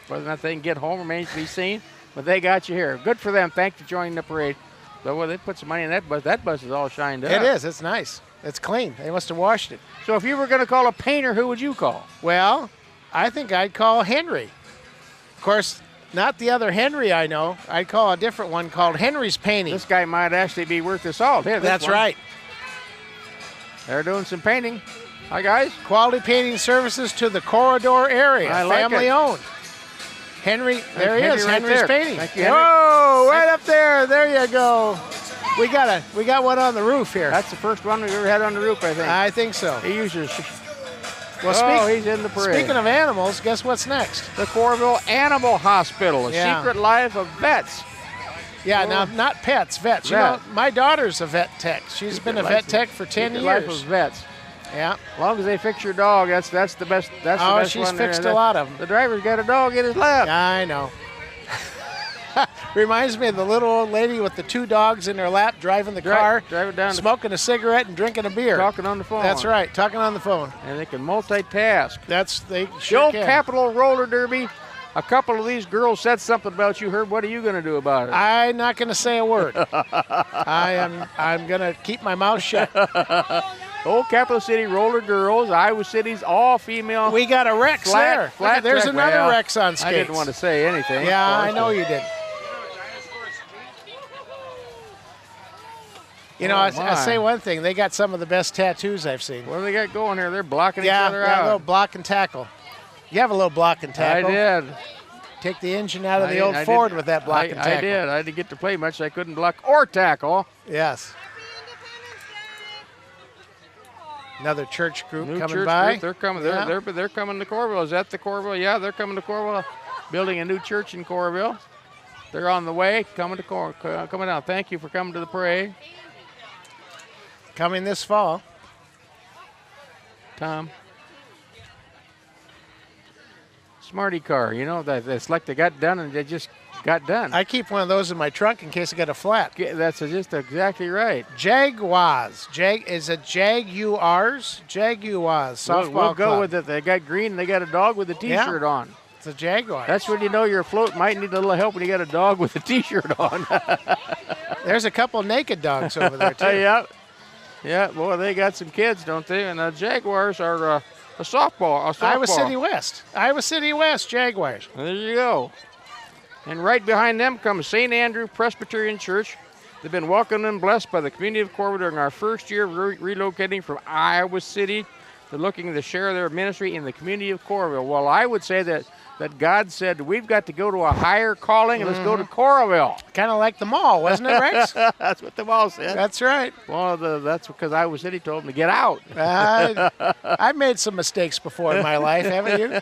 Speaker 1: Whether or not they can get home remains to be seen, but they got you here. Good for them. Thanks for joining the parade. So well, they put some money in that bus. That bus is all shined up.
Speaker 2: It is. It's nice. It's clean. They must have washed it.
Speaker 1: So if you were going to call a painter, who would you call?
Speaker 2: Well, I think I'd call Henry. Of course, not the other Henry I know. I'd call a different one called Henry's Painting.
Speaker 1: This guy might actually be worth the salt. Here, this
Speaker 2: That's
Speaker 1: one.
Speaker 2: right.
Speaker 1: They're doing some painting. Hi, guys.
Speaker 2: Quality painting services to the corridor area.
Speaker 1: I like
Speaker 2: Family
Speaker 1: it.
Speaker 2: owned. Henry, there he
Speaker 1: Henry
Speaker 2: is.
Speaker 1: right
Speaker 2: Henry's
Speaker 1: there.
Speaker 2: Painting.
Speaker 1: Thank you, Henry.
Speaker 2: Whoa, right up there. There you go. We got one on the roof here.
Speaker 1: That's the first one we've ever had on the roof, I think.
Speaker 2: I think so.
Speaker 1: He uses.
Speaker 2: Well,
Speaker 1: he's in the parade.
Speaker 2: speaking of animals, guess what's next?
Speaker 1: The Coralville Animal Hospital, a
Speaker 2: Yeah.
Speaker 1: secret life of vets.
Speaker 2: Yeah, now not pets, vets. You
Speaker 1: Vet.
Speaker 2: know, my daughter's a vet tech. She's been a vet tech for 10
Speaker 1: Secret life of
Speaker 2: years.
Speaker 1: vets.
Speaker 2: Yeah.
Speaker 1: As long as they fix your dog, that's the best. That's the
Speaker 2: Oh,
Speaker 1: best
Speaker 2: she's
Speaker 1: one there.
Speaker 2: fixed a lot of them.
Speaker 1: The driver's got a dog in his lap.
Speaker 2: I know. Reminds me of the little old lady with the 2 dogs in her lap driving the car,
Speaker 1: Drive it down,
Speaker 2: smoking a cigarette and drinking a beer.
Speaker 1: talking on the phone.
Speaker 2: That's right, talking on the phone.
Speaker 1: And they can multitask.
Speaker 2: They
Speaker 1: The
Speaker 2: sure
Speaker 1: old
Speaker 2: can.
Speaker 1: Capitol Roller Derby. A couple of these girls said something about you, Herb. What are you going to do about it?
Speaker 2: I'm not going to say a word. I'm going to keep my mouth shut.
Speaker 1: Old Capital City Roller Girls, Iowa City's all female.
Speaker 2: We got a Rex there. Look, there's
Speaker 1: track.
Speaker 2: another
Speaker 1: Well,
Speaker 2: Rex on skates.
Speaker 1: I didn't want to say anything.
Speaker 2: Yeah,
Speaker 1: of
Speaker 2: I
Speaker 1: course.
Speaker 2: know you did. You know,
Speaker 1: Oh,
Speaker 2: I
Speaker 1: my.
Speaker 2: say one thing. They got some of the best tattoos I've seen.
Speaker 1: What do they got going here? They're blocking each
Speaker 2: Yeah,
Speaker 1: other
Speaker 2: a little
Speaker 1: out.
Speaker 2: block and tackle. You have a little block and
Speaker 1: I
Speaker 2: tackle.
Speaker 1: did.
Speaker 2: Take the engine out of the
Speaker 1: I-
Speaker 2: old
Speaker 1: I
Speaker 2: Ford
Speaker 1: did-
Speaker 2: with that block and tackle.
Speaker 1: I did. I didn't get to play much. I couldn't block or tackle.
Speaker 2: Yes. Another church group
Speaker 1: New
Speaker 2: coming
Speaker 1: church
Speaker 2: by.
Speaker 1: group. They're coming.
Speaker 2: Yeah.
Speaker 1: They're coming to Coralville. Is that the Coralville? Yeah, they're coming to Coralville, building a new church in Coralville. They're on the way, coming down. Thank you for coming to the parade,
Speaker 2: Coming this fall.
Speaker 1: Tom. Smarty car, you know that it's like they got done and they just got done.
Speaker 2: I keep one of those in my trunk in case I get a flat.
Speaker 1: That's just exactly right.
Speaker 2: Jaguars. Is it Jaguars? Jaguars. Softball
Speaker 1: We'll go
Speaker 2: club.
Speaker 1: with it. They got green. And they got a dog with a T-shirt on.
Speaker 2: It's a Jaguar.
Speaker 1: That's when you know your float might need a little help when you got a dog with a T-shirt on.
Speaker 2: There's a couple naked dogs over there too.
Speaker 1: Yeah. Yeah, boy, they got some kids, don't they? And the Jaguars are a softball.
Speaker 2: Iowa City West. Iowa City West Jaguars.
Speaker 1: There you go. And right behind them comes St. Andrew Presbyterian Church. They've been welcomed and blessed by the community of Coralville during our first year of relocating from Iowa City They're looking to share their ministry in the community of Coralville. Well, I would say that God said we've got to go to a higher calling, and let's go to Coralville.
Speaker 2: Kind of like the mall, wasn't it, Rex?
Speaker 1: That's what the mall said.
Speaker 2: That's right.
Speaker 1: Well, that's because Iowa City told them to get out.
Speaker 2: I've made some mistakes before in my life, haven't you?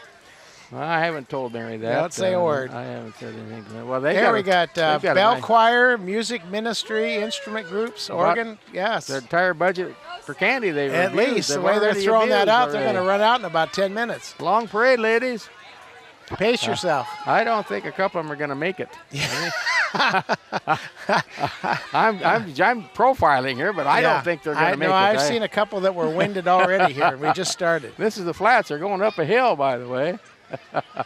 Speaker 1: Well, I haven't told Mary that.
Speaker 2: Don't say a word.
Speaker 1: I haven't said anything. Well,
Speaker 2: we got
Speaker 1: they've got
Speaker 2: bell
Speaker 1: a nice-
Speaker 2: choir, music ministry, instrument groups, organ. Yes.
Speaker 1: Their entire budget for candy they've
Speaker 2: At
Speaker 1: abused.
Speaker 2: least the
Speaker 1: They've
Speaker 2: way they're
Speaker 1: already
Speaker 2: throwing that
Speaker 1: abused
Speaker 2: out, they're
Speaker 1: already.
Speaker 2: going to run out in about 10 minutes.
Speaker 1: Long parade, ladies.
Speaker 2: Pace yourself.
Speaker 1: I don't think a couple of them are going to make it. I'm profiling here, but I don't think they're going to make it.
Speaker 2: I've seen a couple that were winded already here. We just started.
Speaker 1: This is the flats. They're going up a hill, by the way.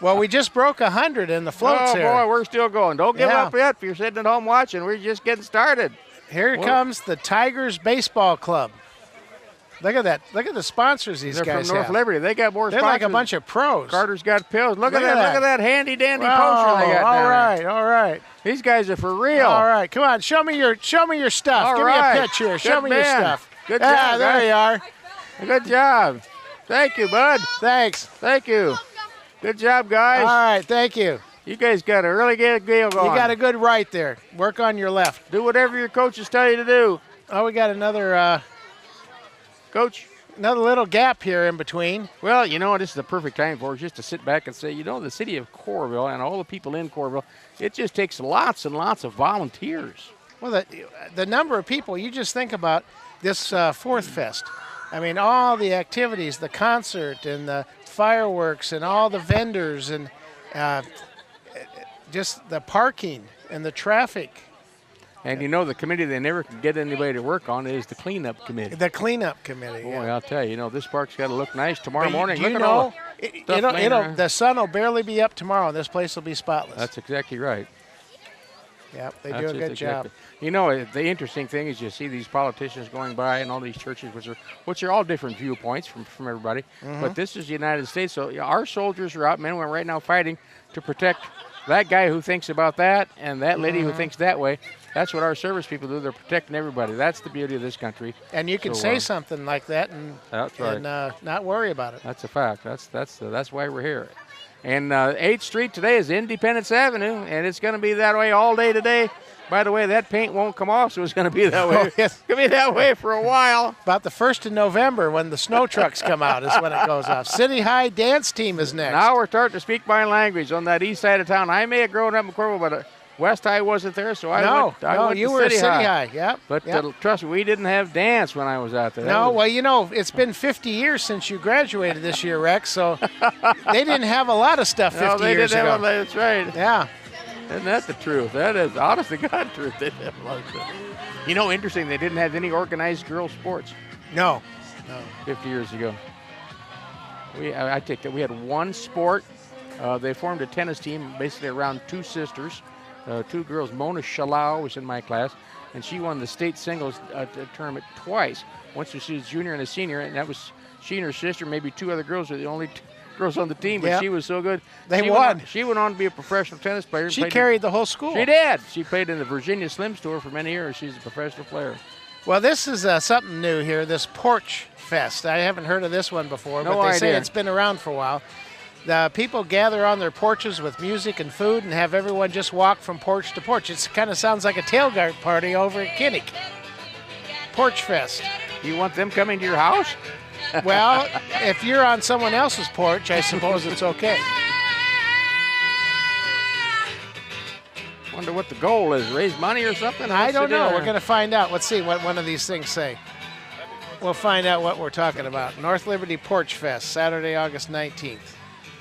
Speaker 2: Well, we just broke 100 in the floats here.
Speaker 1: Oh, boy, we're still going. Don't give
Speaker 2: Yeah.
Speaker 1: up yet if you're sitting at home watching. We're just getting started.
Speaker 2: Here comes the Tigers Baseball Club. Look at that. Look at the sponsors these
Speaker 1: They're
Speaker 2: guys
Speaker 1: from North
Speaker 2: have.
Speaker 1: Liberty. They got more
Speaker 2: They're
Speaker 1: sponsors.
Speaker 2: like a bunch of pros.
Speaker 1: Carter's got pills. Look at
Speaker 2: Look at
Speaker 1: that.
Speaker 2: that.
Speaker 1: Look at that handy-dandy
Speaker 2: Oh,
Speaker 1: poster they got
Speaker 2: all
Speaker 1: down there.
Speaker 2: right, all right.
Speaker 1: These guys are for real.
Speaker 2: All right, come on. Show me your stuff.
Speaker 1: All
Speaker 2: Give
Speaker 1: right.
Speaker 2: me a picture. Show
Speaker 1: Good
Speaker 2: me your
Speaker 1: man.
Speaker 2: stuff.
Speaker 1: Good
Speaker 2: Ah,
Speaker 1: job,
Speaker 2: there
Speaker 1: guys.
Speaker 2: you are.
Speaker 1: Good job. Thank you, bud.
Speaker 2: Thanks.
Speaker 1: Thank you. Good job, guys.
Speaker 2: All right, thank you.
Speaker 1: You guys got a really good deal going.
Speaker 2: You got a good right there. Work on your left.
Speaker 1: Do whatever your coaches tell you to do.
Speaker 2: Oh, we got another
Speaker 1: Coach?
Speaker 2: little gap here in between.
Speaker 1: Well, you know, this is the perfect time for us just to sit back and say, you know, the city of Coralville and all the people in Coralville, it just takes lots and lots of volunteers.
Speaker 2: Well, the number of people, you just think about this 4thFest. I mean, all the activities, the concert and the fireworks and all the vendors and just the parking and the traffic.
Speaker 1: And you know, the committee they never can get anybody to work on is the cleanup committee.
Speaker 2: The cleanup committee.
Speaker 1: Boy,
Speaker 2: yeah.
Speaker 1: I'll tell you, this park's got to look nice tomorrow morning.
Speaker 2: Do
Speaker 1: Look
Speaker 2: you
Speaker 1: at all
Speaker 2: know,
Speaker 1: the stuff laying around.
Speaker 2: the sun will barely be up tomorrow, and this place will be spotless.
Speaker 1: That's exactly right.
Speaker 2: Yep, they
Speaker 1: That's
Speaker 2: do a
Speaker 1: just
Speaker 2: good
Speaker 1: exactly.
Speaker 2: job.
Speaker 1: You know, the interesting thing is you see these politicians going by and all these churches, which are all different viewpoints from everybody.
Speaker 2: Mm-hmm.
Speaker 1: But this is the United States, so our soldiers are out, men and women, right now fighting to protect that guy who thinks about that and that lady
Speaker 2: Mm-hmm.
Speaker 1: who thinks that way. That's what our service people do. They're protecting everybody. That's the beauty of this country.
Speaker 2: And you can
Speaker 1: So,
Speaker 2: say something like that and,
Speaker 1: That's right.
Speaker 2: not worry about it.
Speaker 1: That's a fact. That's why we're here. And 8th Street today is Independence Avenue, and it's going to be that way all day today. By the way, that paint won't come off, so it's going to be that way.
Speaker 2: Oh, yes.
Speaker 1: It's going to be that way for a while.
Speaker 2: About the 1st of November when the snow trucks come out is when it goes off. City High Dance Team is next.
Speaker 1: Now we're starting to speak my language on that east side of town. I may have grown up in Coralville, but West High wasn't there, so I went
Speaker 2: you
Speaker 1: to
Speaker 2: were
Speaker 1: City
Speaker 2: City
Speaker 1: High.
Speaker 2: High. Yep.
Speaker 1: But
Speaker 2: yep.
Speaker 1: Trust me, we didn't have dance when I was out there. That
Speaker 2: No,
Speaker 1: was-
Speaker 2: well, you know, it's been 50 years since you graduated this year, Rex, so they didn't have a lot of stuff 50
Speaker 1: no, they
Speaker 2: years
Speaker 1: didn't
Speaker 2: ago.
Speaker 1: have that's right.
Speaker 2: Yeah.
Speaker 1: Isn't that the truth? That is honest to God truth. They didn't have a lot of stuff. You know, interesting, they didn't have any organized girls' sports
Speaker 2: No.
Speaker 1: 50 years ago. I take that. We had one sport. They formed a tennis team basically around two sisters, two girls. Mona Shalau was in my class, and she won the state singles tournament twice. Once she was junior and a senior, and that was she and her sister, maybe two other girls were the only girls on the team, but
Speaker 2: Yep.
Speaker 1: she was so good.
Speaker 2: They
Speaker 1: she
Speaker 2: won.
Speaker 1: She went on to be a professional tennis player. and
Speaker 2: She
Speaker 1: played in-
Speaker 2: carried the whole school.
Speaker 1: She did. She played in the Virginia Slims Tour for many years. She's a professional player.
Speaker 2: Well, this is something new here, this Porch Fest. I haven't heard of this one before,
Speaker 1: No
Speaker 2: but they say
Speaker 1: idea.
Speaker 2: it's been around for a while. The people gather on their porches with music and food and have everyone just walk from porch to porch. It kind of sounds like a tailgate party over at Kinnick. Porch Fest.
Speaker 1: You want them coming to your house?
Speaker 2: Well, if you're on someone else's porch, I suppose it's okay.
Speaker 1: Wonder what the goal is. Raise money or something?
Speaker 2: I
Speaker 1: What's
Speaker 2: don't
Speaker 1: the
Speaker 2: know.
Speaker 1: deal?
Speaker 2: We're going to find out. Let's see what one of these things say. We'll find out what we're talking about. North Liberty Porch Fest, Saturday, August 19th.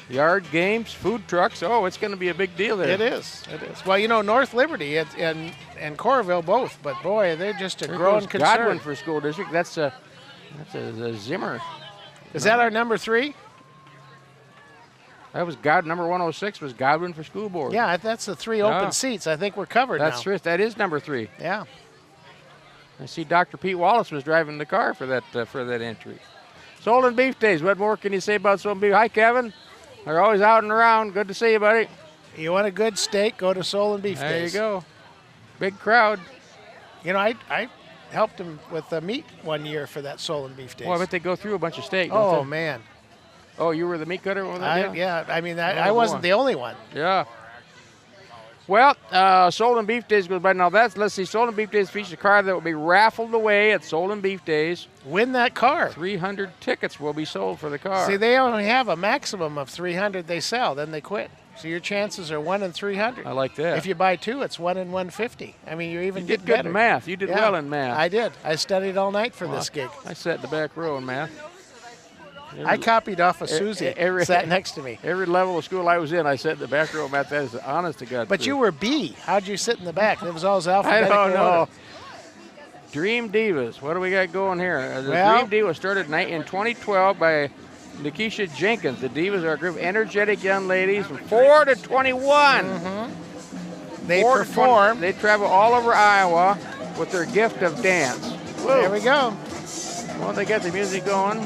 Speaker 1: Yard games, food trucks. Oh, it's going to be a big deal there.
Speaker 2: It is. It is. Well, you know, North Liberty and Coralville both, but boy, they're just a
Speaker 1: There
Speaker 2: growing
Speaker 1: goes
Speaker 2: concern.
Speaker 1: Godwin for school district. That's a Zimmer.
Speaker 2: Is that our number 3?
Speaker 1: That was number 106 was Godwin for school board.
Speaker 2: Yeah, that's the 3
Speaker 1: Yeah.
Speaker 2: open seats. I think we're covered
Speaker 1: That's
Speaker 2: now.
Speaker 1: true. That is number 3.
Speaker 2: Yeah.
Speaker 1: I see Dr. Pete Wallace was driving the car for that entry. Soul and Beef Days. What more can you say about Soul and Beef? Hi, Kevin. They're always out and around. Good to see you, buddy.
Speaker 2: You want a good steak? Go to Soul and Beef
Speaker 1: There
Speaker 2: Days.
Speaker 1: you go. Big crowd.
Speaker 2: You know, I helped him with the meat one year for that Soul and Beef Days.
Speaker 1: Well, I bet they go through a bunch of steak. don't
Speaker 2: Oh,
Speaker 1: they?
Speaker 2: man.
Speaker 1: Oh, you were the meat cutter over there?
Speaker 2: Yeah, I mean, I
Speaker 1: Oh,
Speaker 2: wasn't
Speaker 1: boy.
Speaker 2: the only one.
Speaker 1: Yeah. Well, Soul and Beef Days goes by. Now let's see, Soul and Beef Days features a car that will be raffled away at Soul and Beef Days.
Speaker 2: Win that car.
Speaker 1: 300 tickets will be sold for the car.
Speaker 2: See, they only have a maximum of 300 they sell, then they quit. So your chances are 1 in 300.
Speaker 1: I like that.
Speaker 2: If you buy 2, it's 1 in 150. I mean, you even
Speaker 1: You
Speaker 2: get
Speaker 1: did good
Speaker 2: better.
Speaker 1: in math. You did
Speaker 2: Yeah,
Speaker 1: well in math.
Speaker 2: I did. I studied all night for this gig.
Speaker 1: I sat in the back row in math.
Speaker 2: I copied off of Susie. Sat next to me.
Speaker 1: Every level of school I was in, I sat in the back row of math. That is honest to God.
Speaker 2: But
Speaker 1: truth.
Speaker 2: you were B. How'd you sit in the back? It was all
Speaker 1: I
Speaker 2: alphabetical
Speaker 1: don't know.
Speaker 2: order.
Speaker 1: Dream Divas. What do we got going here? The
Speaker 2: Well-
Speaker 1: Dream Diva was started in 2012 by Nikisha Jenkins. The Divas are a group of energetic young ladies from 4 to 21.
Speaker 2: They
Speaker 1: 4 to 20.
Speaker 2: perform.
Speaker 1: They travel all over Iowa with their gift of dance. Whoa.
Speaker 2: There we go.
Speaker 1: Well, they got the music going.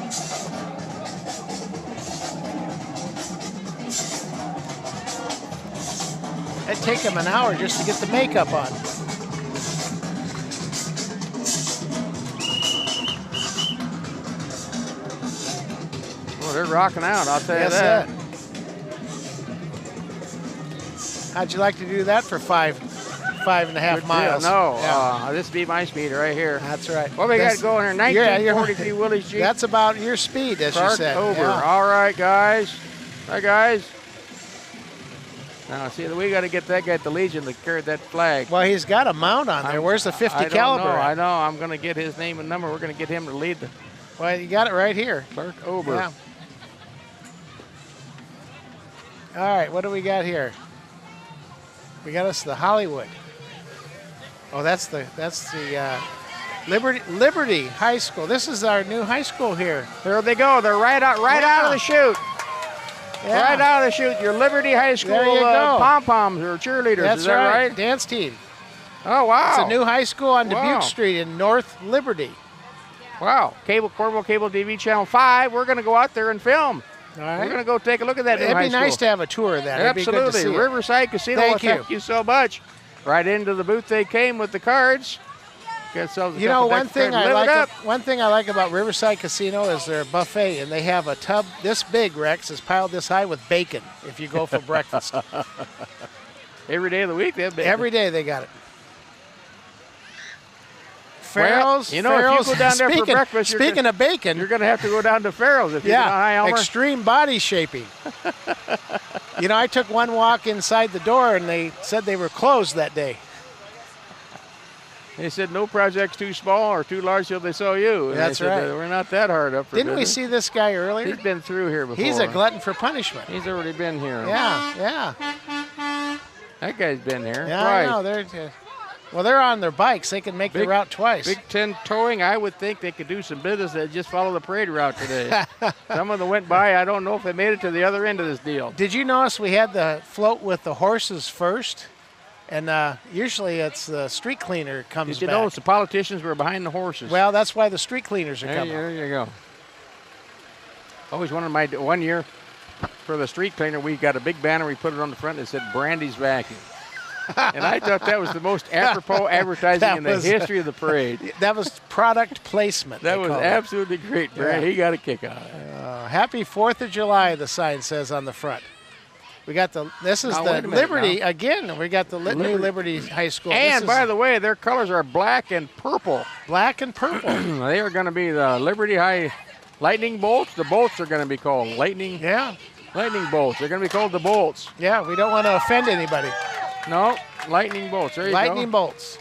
Speaker 2: It'd take them an hour just to get the makeup on.
Speaker 1: Well, they're rocking out, I'll tell you
Speaker 2: Yes,
Speaker 1: that.
Speaker 2: sir. How'd you like to do that for 5.5
Speaker 1: Good
Speaker 2: miles?
Speaker 1: deal. No,
Speaker 2: Yeah.
Speaker 1: this would be my speed right here.
Speaker 2: That's right.
Speaker 1: What we got going here?
Speaker 2: Yeah, you're-
Speaker 1: 1943 Willys Jeep.
Speaker 2: That's about your speed, as you
Speaker 1: Parked
Speaker 2: said.
Speaker 1: over.
Speaker 2: Yeah.
Speaker 1: All right, guys. Hi, guys. Now, see, we got to get that guy at the Legion to carry that flag.
Speaker 2: Well, he's got a mount on there. Where's the 50
Speaker 1: I
Speaker 2: caliber?
Speaker 1: Don't know.
Speaker 2: at?
Speaker 1: I know. I'm going to get his name and number. We're going to get him to lead the
Speaker 2: Well, you got it right here.
Speaker 1: Clark Ober.
Speaker 2: Yeah. All right, what do we got here? We got us the Hollywood. Oh, that's the Liberty High School. This is our new high school here.
Speaker 1: There they go. They're right out of the chute.
Speaker 2: Yeah.
Speaker 1: Right out of the chute. Your Liberty High School
Speaker 2: There you go.
Speaker 1: pom-poms or cheerleaders.
Speaker 2: That's
Speaker 1: Is that right?
Speaker 2: Dance team.
Speaker 1: Oh, wow.
Speaker 2: It's a new high school on
Speaker 1: Wow.
Speaker 2: Dubuque Street in North Liberty.
Speaker 1: Wow. Coralville Cable TV Channel 5. We're going to go out there and film.
Speaker 2: All right.
Speaker 1: We're going to go take a look at that new
Speaker 2: It'd
Speaker 1: high
Speaker 2: be nice
Speaker 1: school.
Speaker 2: to have a tour of that. It'd be good to
Speaker 1: Absolutely.
Speaker 2: see it.
Speaker 1: Riverside Casino.
Speaker 2: Thank you.
Speaker 1: Thank you so much. Right into the booth they came with the cards. Get themselves a
Speaker 2: You know,
Speaker 1: couple
Speaker 2: one
Speaker 1: decks of
Speaker 2: thing
Speaker 1: cards.
Speaker 2: I
Speaker 1: Live it up.
Speaker 2: one thing I like about Riverside Casino is their buffet, and they have a tub this big. Rex is piled this high with bacon. If you go for breakfast,
Speaker 1: Every day of the week they have bacon.
Speaker 2: every day they got it.
Speaker 1: Well,
Speaker 2: Farrell's.
Speaker 1: you know, if you
Speaker 2: Farrell's,
Speaker 1: go down there for
Speaker 2: speaking,
Speaker 1: breakfast, you're
Speaker 2: speaking of bacon,
Speaker 1: You're going to have to go down to Farrell's if you're going to High
Speaker 2: yeah,
Speaker 1: Elmer.
Speaker 2: extreme body shaping. You know, I took one walk inside the door, and they said they were closed that day.
Speaker 1: They said no project's too small or too large till they saw you. And
Speaker 2: That's
Speaker 1: they said,
Speaker 2: right.
Speaker 1: We're not that hard up for
Speaker 2: Didn't we
Speaker 1: business."
Speaker 2: see this guy earlier?
Speaker 1: He's been through here before.
Speaker 2: He's a glutton for punishment.
Speaker 1: He's already been here.
Speaker 2: Yeah, yeah.
Speaker 1: That guy's been here
Speaker 2: Yeah,
Speaker 1: twice.
Speaker 2: I know. They're on their bikes. They can make the route twice.
Speaker 1: Big Ten Towing, I would think they could do some business that just follow the parade route today. Some of them went by. I don't know if they made it to the other end of this deal.
Speaker 2: Did you notice we had the float with the horses first? And usually it's the street cleaner comes
Speaker 1: Did you
Speaker 2: back.
Speaker 1: notice the politicians were behind the horses?
Speaker 2: Well, that's why the street cleaners are coming.
Speaker 1: There you go. Always wanted one year for the street cleaner, we got a big banner, we put it on the front that said Brandy's Vacuum. And I thought that was the most apropos advertising in the history of the parade.
Speaker 2: That was product placement.
Speaker 1: That
Speaker 2: they
Speaker 1: was
Speaker 2: call it.
Speaker 1: absolutely great, Brad.
Speaker 2: Yeah.
Speaker 1: He got a kick out of it.
Speaker 2: Happy 4th of July, the sign says on the front. We got this is
Speaker 1: Now,
Speaker 2: the
Speaker 1: wait a minute
Speaker 2: Liberty,
Speaker 1: now.
Speaker 2: again, we got the new Liberty High School.
Speaker 1: And
Speaker 2: This
Speaker 1: by
Speaker 2: is
Speaker 1: the way, their colors are black and purple.
Speaker 2: black and purple.
Speaker 1: They are going to be the Liberty High Lightning Bolts. The bolts are going to be called Lightning Bolts. They're going to be called the Bolts.
Speaker 2: Yeah, we don't want to offend anybody.
Speaker 1: No, Lightning Bolts. There you
Speaker 2: Lightning
Speaker 1: go.
Speaker 2: bolts.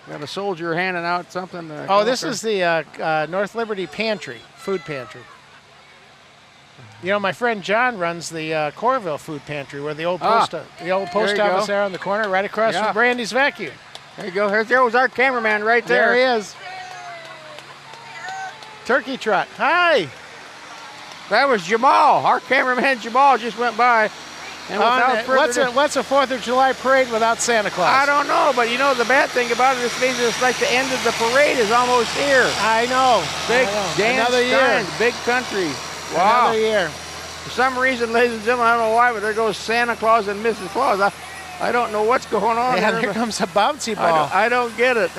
Speaker 1: Got a soldier handing out something.
Speaker 2: Oh, this is the North Liberty Pantry, food pantry. You know, my friend John runs the Coralville Food Pantry, where the old post
Speaker 1: you
Speaker 2: office
Speaker 1: go.
Speaker 2: there on the corner, right across
Speaker 1: Yeah.
Speaker 2: from Brandy's Vacuum.
Speaker 1: There you go. There was our cameraman right there.
Speaker 2: There he is. Turkey Trot. Hi.
Speaker 1: That was Jamal. Our cameraman Jamal just went by. And without further ado-
Speaker 2: What's a 4th of July parade without Santa Claus?
Speaker 1: I don't know, but you know the bad thing about it, this means it's like the end of the parade is almost here.
Speaker 2: I know.
Speaker 1: Big
Speaker 2: I know.
Speaker 1: dance
Speaker 2: Another year.
Speaker 1: time, big country. Wow.
Speaker 2: Another year.
Speaker 1: For some reason, ladies and gentlemen, I don't know why, but there goes Santa Claus and Mrs. Claus. I don't know what's going on
Speaker 2: Yeah,
Speaker 1: here,
Speaker 2: there
Speaker 1: but
Speaker 2: comes a bouncy ball.
Speaker 1: I don't get it.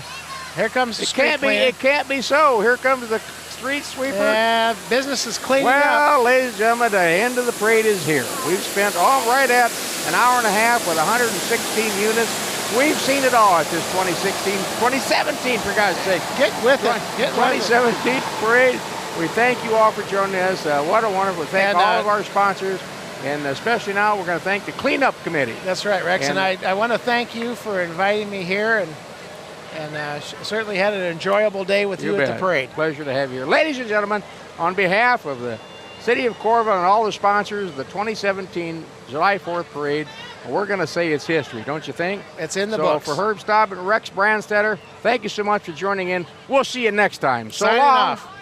Speaker 2: Here comes the
Speaker 1: It
Speaker 2: street
Speaker 1: can't be.
Speaker 2: cleaner.
Speaker 1: It can't be so. Here comes the street sweeper.
Speaker 2: Yeah, business is cleaning up.
Speaker 1: Well, ladies and gentlemen, the end of the parade is here. We've spent right at an hour and a half with 116 units. We've seen it all at this 2017, for God's sake.
Speaker 2: Get with it. Get with it.
Speaker 1: 2017 parade. We thank you all for joining us. What a wonderful, thank
Speaker 2: And,
Speaker 1: all of our sponsors. And especially now, we're going to thank the cleanup committee.
Speaker 2: That's right, Rex. And I want to thank you for inviting me here, and certainly had an enjoyable day with you at the parade.
Speaker 1: Pleasure to have you here. Ladies and gentlemen, on behalf of the City of Coralville and all the sponsors of the 2017 July 4th parade, we're going to say it's history, don't you think?
Speaker 2: It's in the
Speaker 1: so
Speaker 2: books.
Speaker 1: For Herb Staub and Rex Brandstetter, thank you so much for joining in. We'll see you next time. So
Speaker 2: Signing
Speaker 1: long.
Speaker 2: off.